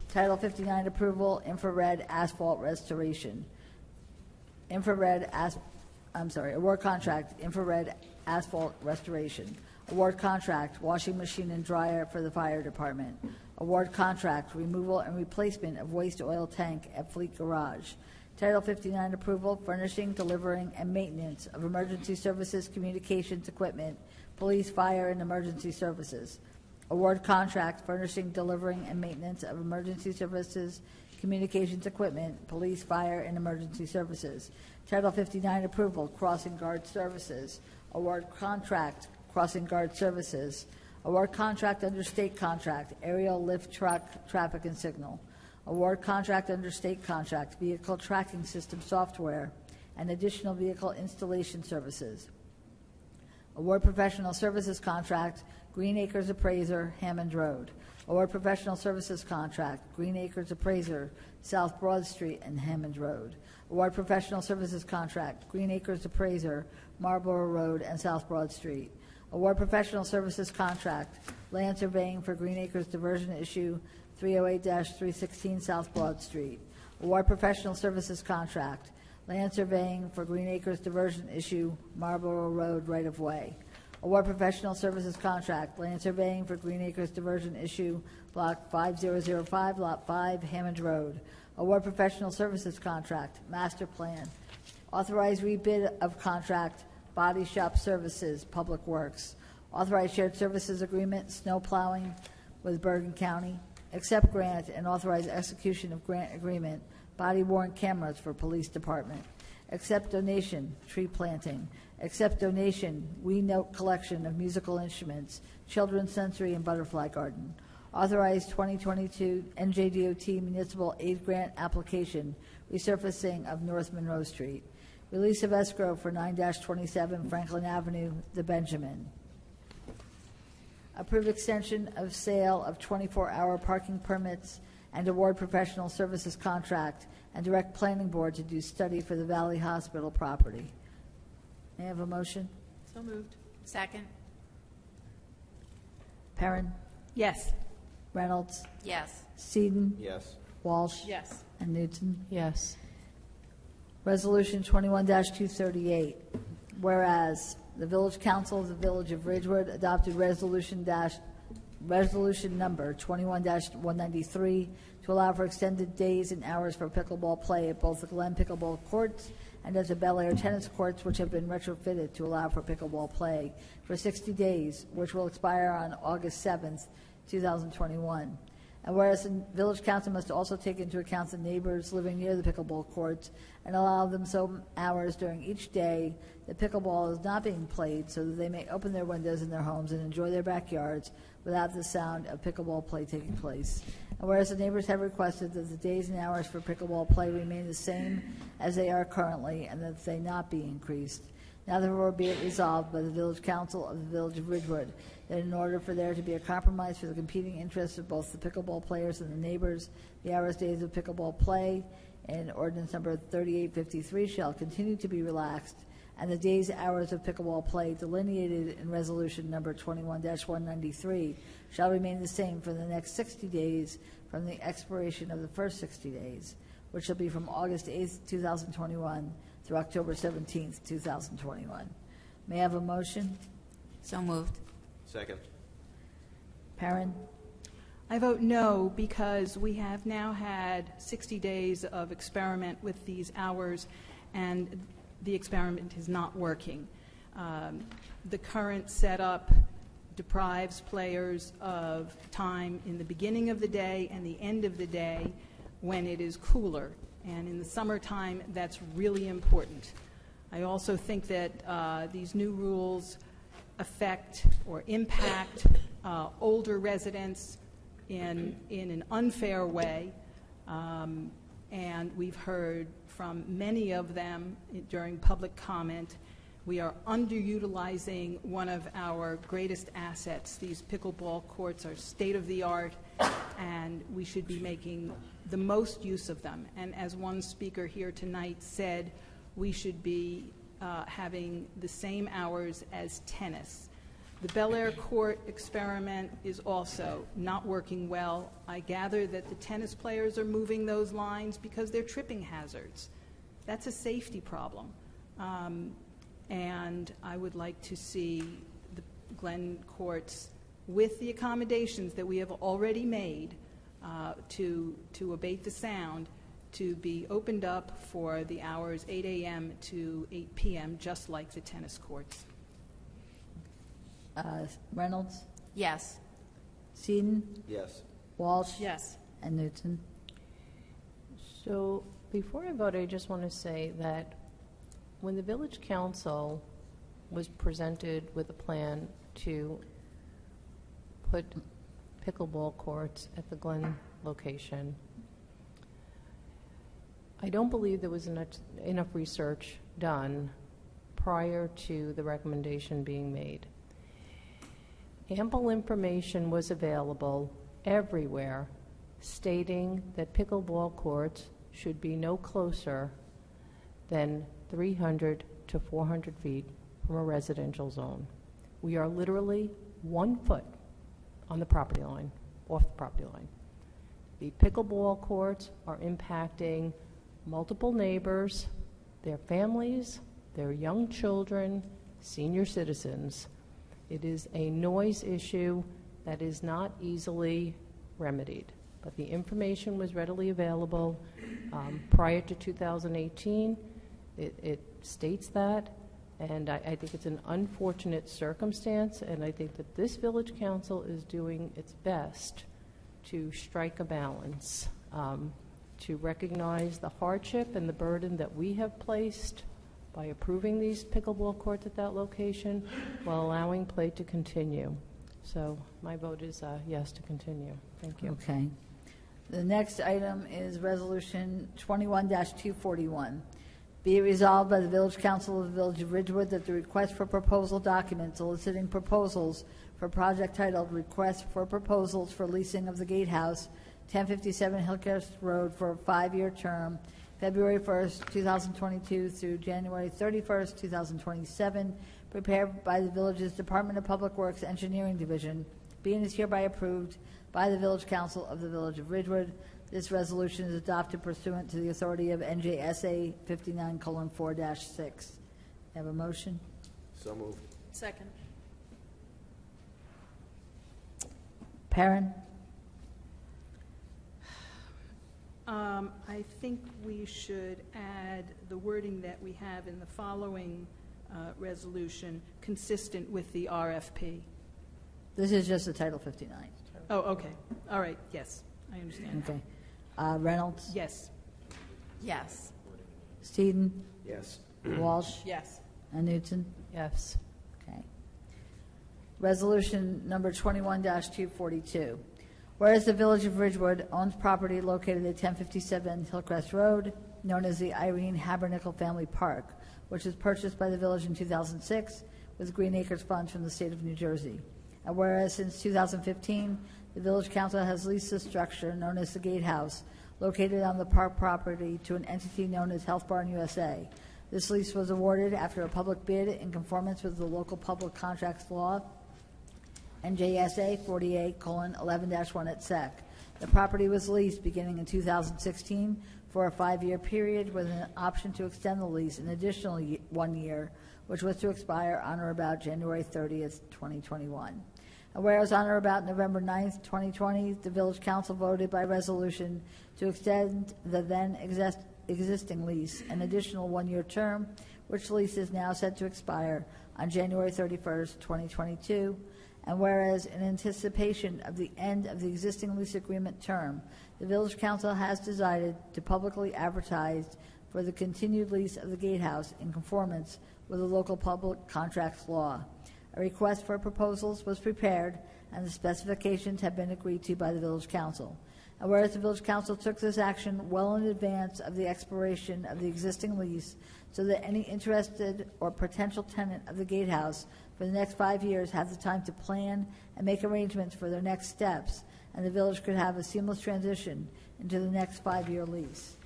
Title 59 approval, infrared asphalt restoration. Award contract, infrared asphalt restoration. Award contract, washing machine and dryer for the fire department. Award contract, removal and replacement of waste oil tank at Fleet Garage. Title 59 approval, furnishing, delivering, and maintenance of emergency services, communications equipment, police, fire, and emergency services. Award contract, furnishing, delivering, and maintenance of emergency services, communications equipment, police, fire, and emergency services. Title 59 approval, crossing guard services. Award contract, crossing guard services. Award contract under state contract, aerial lift truck, traffic and signal. Award contract under state contract, vehicle tracking system software, and additional vehicle installation services. Award professional services contract, Green Acres Appraiser, Hammond Road. Award professional services contract, Green Acres Appraiser, South Broad Street and Hammond Road. Award professional services contract, Green Acres Appraiser, Marlborough Road and South Broad Street. Award professional services contract, land surveying for Green Acres Diversion Issue 308-316 South Broad Street. Award professional services contract, Land surveying for Green Acres diversion issue, Marlborough Road right-of-way. Award professional services contract, land surveying for Green Acres diversion issue, Block 5005, Lot 5, Hammond Road. Award professional services contract, master plan. Authorized rebid of contract, body shop services, Public Works. Authorized shared services agreement, snow plowing with Bergen County. Accept grant and authorize execution of grant agreement, body worn cameras for Police Department. Accept donation, tree planting. Accept donation, We Note collection of musical instruments, children's sensory and butterfly garden. Authorize 2022 NJDOT municipal aid grant application, resurfacing of North Monroe Street. Release of escrow for 9-27 Franklin Avenue, the Benjamin. Approve extension of sale of 24-hour parking permits and award professional services contract and direct planning board to do study for the Valley Hospital property. May I have a motion? So moved. Second. Perrin? Yes. Reynolds? Yes. Seaton? Yes. Walsh? Yes. And Newton? Yes. Resolution 21-238, whereas the Village Council of the Village of Ridgewood adopted resolution number 21-193 to allow for extended days and hours for pickleball play at both the Glen Pickleball Courts and at the Bel Air Tennis Courts, which have been retrofitted to allow for pickleball play for 60 days, which will expire on August 7th, 2021. And whereas the Village Council must also take into account the neighbors living near the pickleball courts and allow them some hours during each day that pickleball is not being played so that they may open their windows in their homes and enjoy their backyards without the sound of pickleball play taking place. And whereas the neighbors have requested that the days and hours for pickleball play remain the same as they are currently and that they not be increased. Now therefore be it resolved by the Village Council of the Village of Ridgewood that in order for there to be a compromise for the competing interests of both the pickleball players and the neighbors, the hours, days of pickleball play in ordinance number 3853 shall continue to be relaxed, and the days, hours of pickleball play delineated in resolution number 21-193 shall remain the same for the next 60 days from the expiration of the first 60 days, which shall be from August 8th, 2021 through October 17th, 2021. May I have a motion? So moved. Second. Perrin? I vote no because we have now had 60 days of experiment with these hours, and the experiment is not working. The current setup deprives players of time in the beginning of the day and the end of the day when it is cooler. And in the summertime, that's really important. I also think that these new rules affect or impact older residents in an unfair way. And we've heard from many of them during public comment. We are underutilizing one of our greatest assets. These pickleball courts are state-of-the-art, and we should be making the most use of them. And as one speaker here tonight said, we should be having the same hours as tennis. The Bel Air Court experiment is also not working well. I gather that the tennis players are moving those lines because they're tripping hazards. That's a safety problem. And I would like to see the Glen Courts, with the accommodations that we have already made to abate the sound, to be opened up for the hours 8 a.m. to 8 p.m., just like the tennis courts. Reynolds? Yes. Seaton? Yes. Walsh? Yes. And Newton? So before I vote, I just want to say that when the Village Council was presented with a plan to put pickleball courts at the Glen location, I don't believe there was enough research done prior to the recommendation being made. Ample information was available everywhere stating that pickleball courts should be no closer than 300 to 400 feet from a residential zone. We are literally 1 foot on the property line, off the property line. The pickleball courts are impacting multiple neighbors their families, their young children, senior citizens. It is a noise issue that is not easily remedied, but the information was readily available prior to 2018. It states that, and I think it's an unfortunate circumstance, and I think that this village council is doing its best to strike a balance, to recognize the hardship and the burden that we have placed by approving these pickleball courts at that location while allowing play to continue. So my vote is yes to continue. Thank you. Okay. The next item is Resolution 21-241. Be it resolved by the Village Council of the Village of Ridgewood that the request for proposal document soliciting proposals for a project titled Request for Proposals for Leasing of the Gatehouse, 1057 Hillcrest Road for a 5-year term, February 1st, 2022 through January 31st, 2027, prepared by the Village's Department of Public Works Engineering Division, being is hereby approved by the Village Council of the Village of Ridgewood. This resolution is adopted pursuant to the authority of NJSA 59:4-6. Have a motion? So moved. Second. Perrin? I think we should add the wording that we have in the following resolution, consistent with the RFP. This is just the Title 59. Oh, okay. All right, yes, I understand. Okay. Reynolds? Yes. Yes. Steeden? Yes. Walsh? Yes. And Newton? Yes. Okay. Resolution number 21-242. Whereas the Village of Ridgewood owns property located at 1057 Hillcrest Road, known as the Irene Habernickel Family Park, which was purchased by the village in 2006 with Green Acres funds from the state of New Jersey. And whereas since 2015, the Village Council has leased this structure, known as the Gatehouse, located on the park property, to an entity known as Health Barn USA. This lease was awarded after a public bid in conformance with the local public contracts law, NJSA 48:11-1 at SEC. The property was leased beginning in 2016 for a 5-year period with an option to extend the lease an additional 1 year, which was to expire on or about January 30th, 2021. And whereas on or about November 9th, 2020, the Village Council voted by resolution to extend the then existing lease an additional 1-year term, which lease is now set to expire on January 31st, 2022. And whereas in anticipation of the end of the existing lease agreement term, the Village Council has decided to publicly advertise for the continued lease of the Gatehouse in conformance with the local public contracts law. A request for proposals was prepared, and the specifications have been agreed to by the Village Council. And whereas the Village Council took this action well in advance of the expiration of the existing lease, so that any interested or potential tenant of the Gatehouse for the next 5 years have the time to plan and make arrangements for their next steps, and the village could have a seamless transition into the next 5-year lease.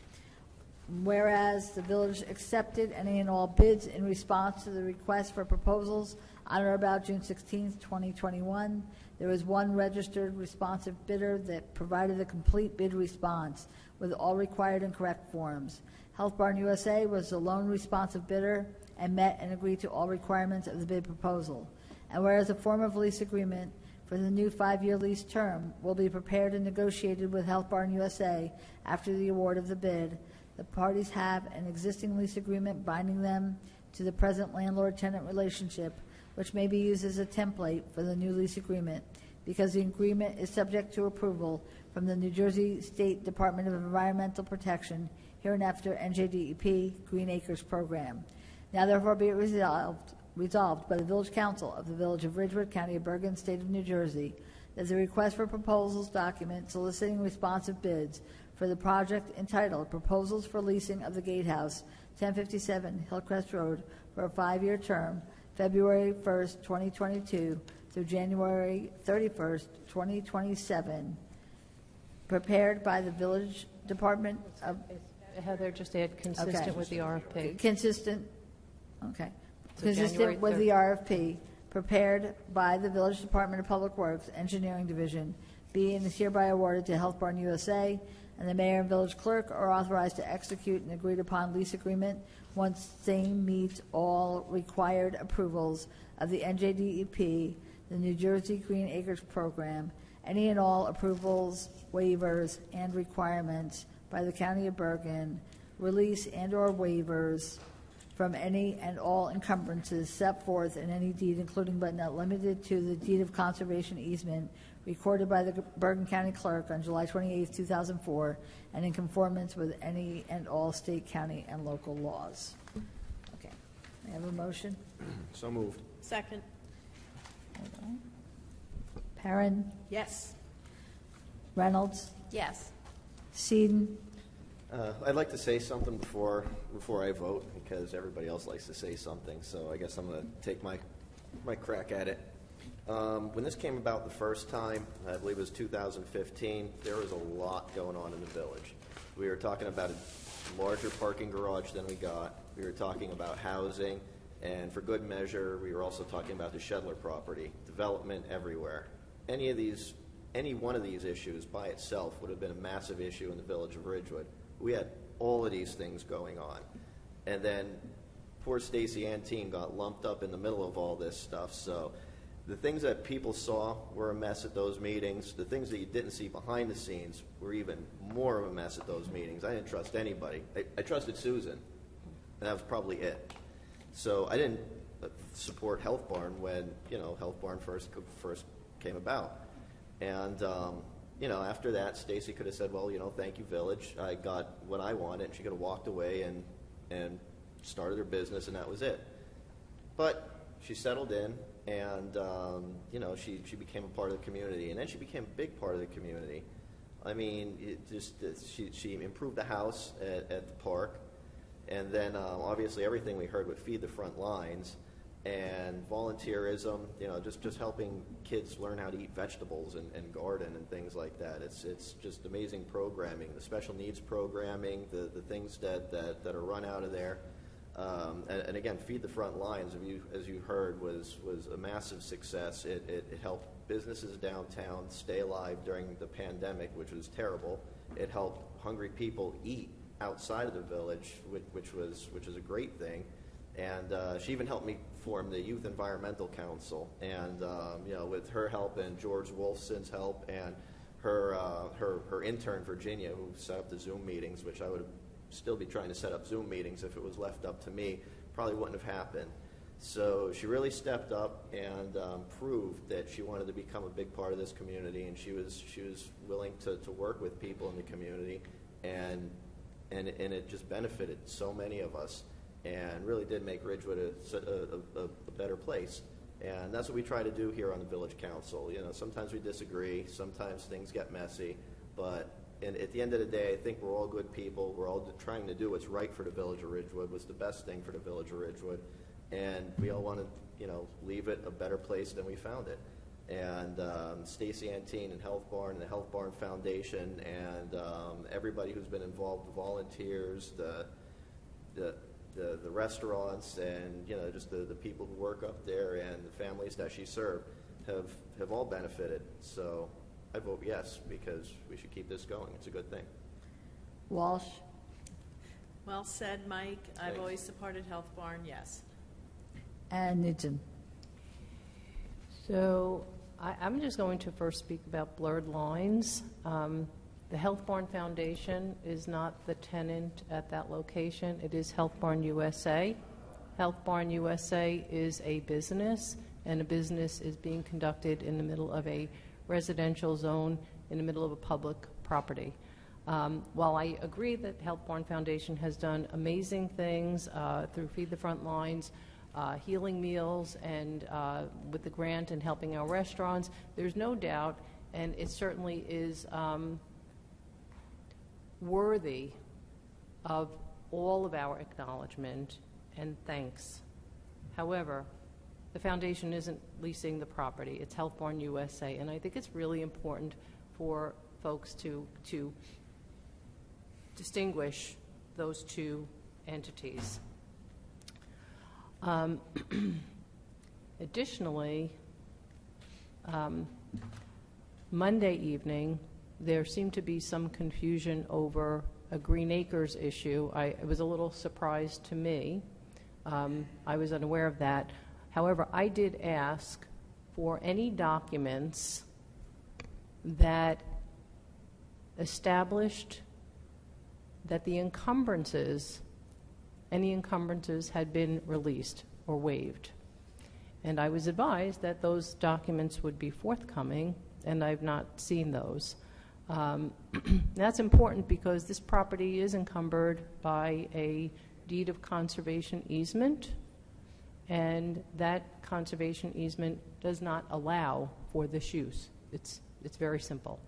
Whereas the village accepted any and all bids in response to the request for proposals on or about June 16, 2021, there was one registered responsive bidder that provided a complete bid response with all required and correct forms. Health Barn USA was the lone responsive bidder and met and agreed to all requirements of the bid proposal. And whereas a form of lease agreement for the new 5-year lease term will be prepared and negotiated with Health Barn USA after the award of the bid, the parties have an existing lease agreement binding them to the present landlord-tenant relationship, which may be used as a template for the new lease agreement, because the agreement is subject to approval from the New Jersey State Department of Environmental Protection, hereinafter NJDEP Green Acres Program. Now therefore be it resolved by the Village Council of the Village of Ridgewood, County of Bergen, State of New Jersey, that the request for proposals document soliciting responsive bids for the project entitled Proposals for Leasing of the Gatehouse, 1057 Hillcrest Road, for a 5-year term, February 1st, 2022 through January 31st, 2027, prepared by the Village Department of... Heather, just add consistent with the RFP. Consistent, okay. So Consistent with the RFP, prepared by the Village Department of Public Works Engineering Division, be and is hereby awarded to Health Barn USA and the mayor and village clerk are authorized to execute an agreed-upon lease agreement once same meets all required approvals of the NJDEP, the New Jersey Green Acres Program, any and all approvals, waivers, and requirements by the County of Bergen, release and/or waivers from any and all encumbrances set forth in any deed, including but not limited to the deed of conservation easement recorded by the Bergen County Clerk on July 28, 2004, and in conformance with any and all state, county, and local laws. Okay. I have a motion. So moved. Second. Perrin, Yes. Reynolds, Yes. Seaton, I'd like to say something before I vote, because everybody else likes to say something, so I guess I'm going to take my crack at it. When this came about the first time, I believe it was 2015, there was a lot going on in the village. We were talking about a larger parking garage than we got. We were talking about housing, and for good measure, we were also talking about the Shedler property, development everywhere. Any one of these issues by itself would have been a massive issue in the village of Ridgewood. We had all of these things going on. And then poor Stacy Antine got lumped up in the middle of all this stuff. So the things that people saw were a mess at those meetings. The things that you didn't see behind the scenes were even more of a mess at those meetings. I didn't trust anybody. I trusted Susan, and that was probably it. So I didn't support Health Barn when, Health Barn first came about. And, after that, Stacy could have said, well, thank you, Village. I got what I wanted, and she could have walked away and started her business, and that was it. But she settled in, and, she became a part of the community. And then she became a big part of the community. I mean, she improved the house at the park. And then, obviously, everything we heard would feed the front lines. And volunteerism, just helping kids learn how to eat vegetables and garden and things like that. It's just amazing programming. The special needs programming, the things that are run out of there. And again, Feed the Front Lines, as you heard, was a massive success. It helped businesses downtown stay alive during the pandemic, which was terrible. It helped hungry people eat outside of the village, which was a great thing. And she even helped me form the Youth Environmental Council. And with her help and George Wolfson's help and her intern Virginia, who set up the Zoom meetings, which I would still be trying to set up Zoom meetings if it was left up to me, probably wouldn't have happened. So she really stepped up and proved that she wanted to become a big part of this community, and she was willing to work with people in the community, and it just benefited so many of us. And really did make Ridgewood a better place. And that's what we try to do here on the Village Council. Sometimes we disagree, sometimes things get messy, but at the end of the day, I think we're all good people. We're all trying to do what's right for the Village of Ridgewood, what's the best thing for the Village of Ridgewood, and we all want to, leave it a better place than we found it. And Stacy Antine and Health Barn and the Health Barn Foundation and everybody who's been involved, the volunteers, the restaurants, and just the people who work up there and the families that she served have all benefited. So I vote yes, because we should keep this going. It's a good thing. Walsh, Well said, Mike. I've always supported Health Barn, yes. and Newton. So I'm just going to first speak about blurred lines. The Health Barn Foundation is not the tenant at that location. It is Health Barn USA. Health Barn USA is a business, and a business is being conducted in the middle of a residential zone in the middle of a public property. While I agree that Health Barn Foundation has done amazing things through Feed the Front Lines, healing meals, and with the grant and helping our restaurants, there's no doubt, and it certainly is worthy of all of our acknowledgement and thanks. However, the foundation isn't leasing the property. It's Health Barn USA, and I think it's really important for folks to distinguish those two entities. Additionally, Monday evening, there seemed to be some confusion over a Green Acres issue. It was a little surprise to me. I was unaware of that. However, I did ask for any documents that established that the encumbrances, any encumbrances had been released or waived. And I was advised that those documents would be forthcoming, and I've not seen those. That's important because this property is encumbered by a deed of conservation easement, and that conservation easement does not allow for this use. It's very simple.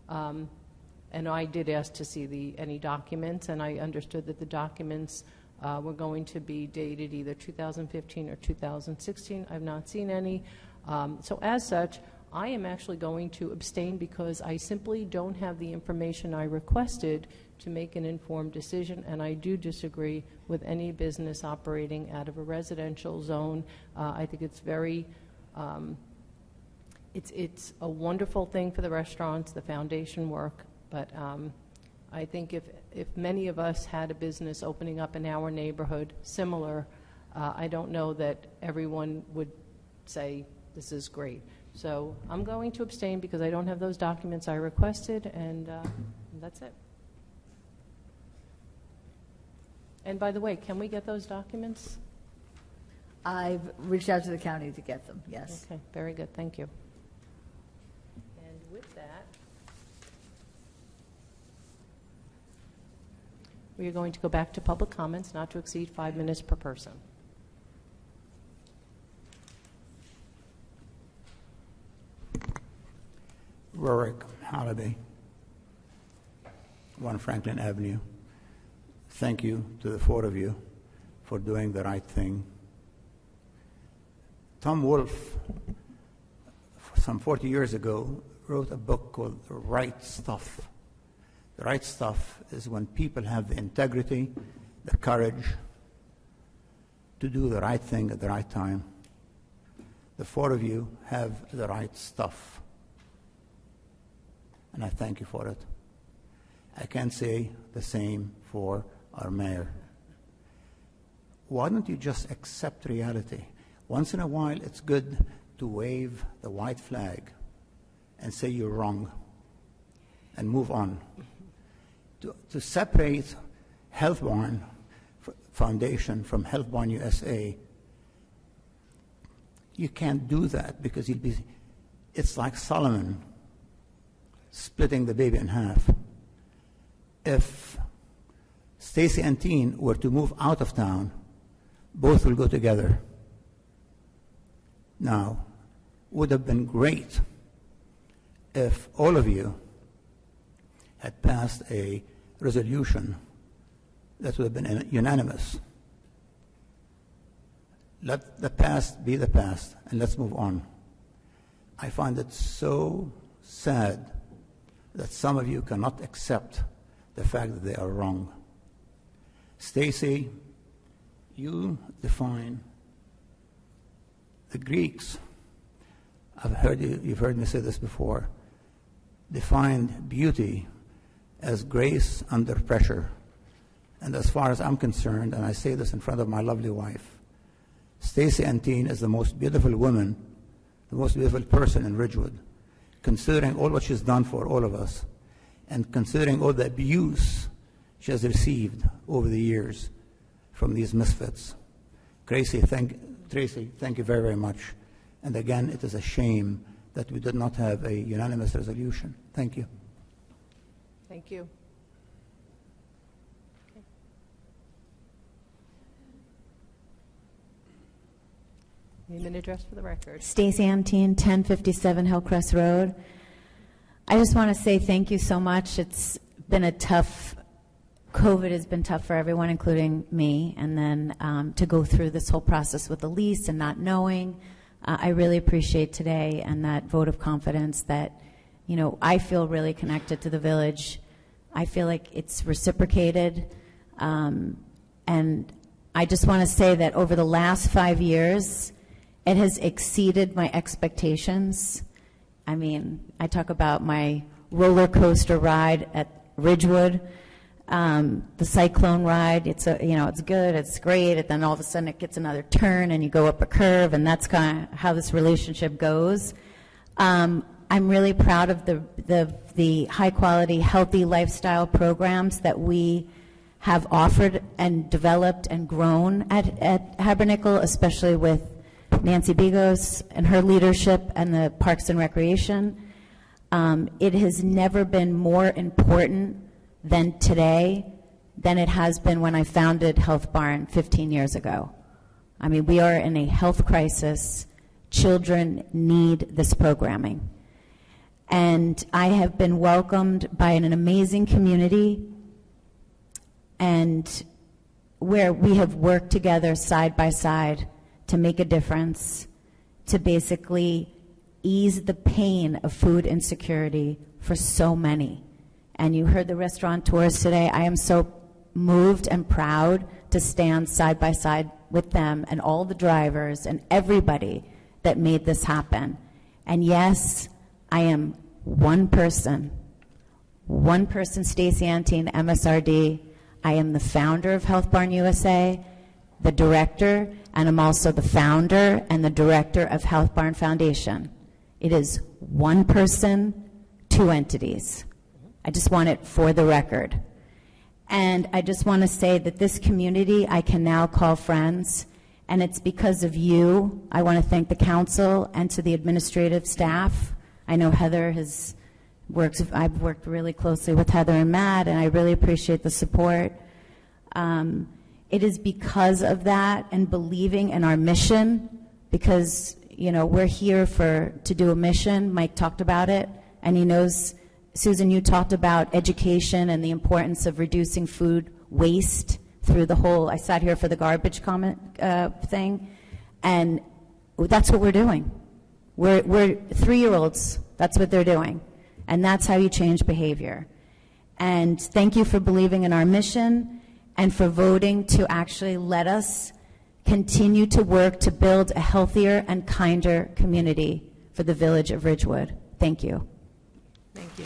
And I did ask to see any documents, and I understood that the documents were going to be dated either 2015 or 2016. I've not seen any. So as such, I am actually going to abstain because I simply don't have the information I requested to make an informed decision, and I do disagree with any business operating out of a residential zone. I think it's very, it's a wonderful thing for the restaurants, the foundation work, but I think if many of us had a business opening up in our neighborhood similar, I don't know that everyone would say this is great. So I'm going to abstain because I don't have those documents I requested, and that's it. And by the way, can we get those documents? I've reached out to the county to get them, yes. Okay, very good, thank you. And with that, we are going to go back to public comments, not to exceed 5 minutes per person. Rorick Holiday, 1 Franklin Avenue. Thank you to the 4 of you for doing the right thing. Tom Wolfe, some 40 years ago, wrote a book called The Right Stuff. The right stuff is when people have the integrity, the courage to do the right thing at the right time. The 4 of you have the right stuff, and I thank you for it. I can't say the same for our mayor. Why don't you just accept reality? Once in a while, it's good to wave the white flag and say you're wrong and move on. To separate Healthborn Foundation from Healthborn USA, you can't do that because it's like Solomon splitting the baby in half. If Stacy and Teen were to move out of town, both will go together. Now, would have been great if all of you had passed a resolution that would have been unanimous. Let the past be the past, and let's move on. I find it so sad that some of you cannot accept the fact that they are wrong. Stacy, you define the Greeks. You've heard me say this before, defined beauty as grace under pressure. And as far as I'm concerned, and I say this in front of my lovely wife, Stacy Antine is the most beautiful woman, the most beautiful person in Ridgewood, considering all what she's done for all of us, and considering all the abuse she has received over the years from these misfits. Tracy, thank you very, very much. And again, it is a shame that we did not have a unanimous resolution. Thank you. Thank you. Okay. Name and address for the record. Stacey Amteen, 1057 Hillcrest Road. I just want to say thank you so much. It's been a tough, COVID has been tough for everyone, including me, and then to go through this whole process with the lease and not knowing. I really appreciate today and that vote of confidence that, you know, I feel really connected to the village. I feel like it's reciprocated. And I just want to say that over the last 5 years, it has exceeded my expectations. I mean, I talk about my roller coaster ride at Ridgewood. The cyclone ride, it's good, it's great, and then all of a sudden it gets another turn and you go up a curve, and that's kind of how this relationship goes. I'm really proud of the high quality, healthy lifestyle programs that we have offered and developed and grown at Habernickel, especially with Nancy Bigos and her leadership and the Parks and Recreation. It has never been more important than today than it has been when I founded Health Barn 15 years ago. I mean, we are in a health crisis. Children need this programming. And I have been welcomed by an amazing community, and where we have worked together side by side to make a difference, to basically ease the pain of food insecurity for so many. And you heard the restaurateurs today. I am so moved and proud to stand side by side with them and all the drivers and everybody that made this happen. And yes, I am one person, Stacey Antine, MSRD. I am the founder of Health Barn USA, the director, and I'm also the founder and the director of Health Barn Foundation. It is one person, two entities. I just want it for the record. And I just want to say that this community I can now call friends, and it's because of you. I want to thank the council and to the administrative staff. I know Heather I've worked really closely with Heather and Matt, and I really appreciate the support. It is because of that and believing in our mission, because we're here to do a mission. Mike talked about it, and he knows. Susan, you talked about education and the importance of reducing food waste through the whole, I sat here for the garbage comment thing, and that's what we're doing. We're 3-year-olds, that's what they're doing, and that's how you change behavior. And thank you for believing in our mission and for voting to actually let us continue to work to build a healthier and kinder community for the village of Ridgewood. Thank you. Thank you.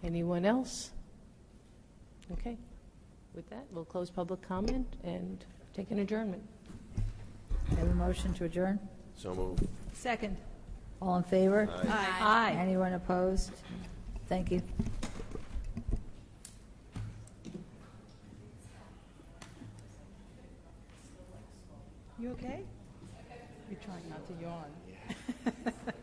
Anyone else? Okay. With that, we'll close public comment and take an adjournment. Have a motion to adjourn? So moved. Second. All in favor? Aye. Aye. Anyone opposed? Thank you. You okay? You're trying not to yawn.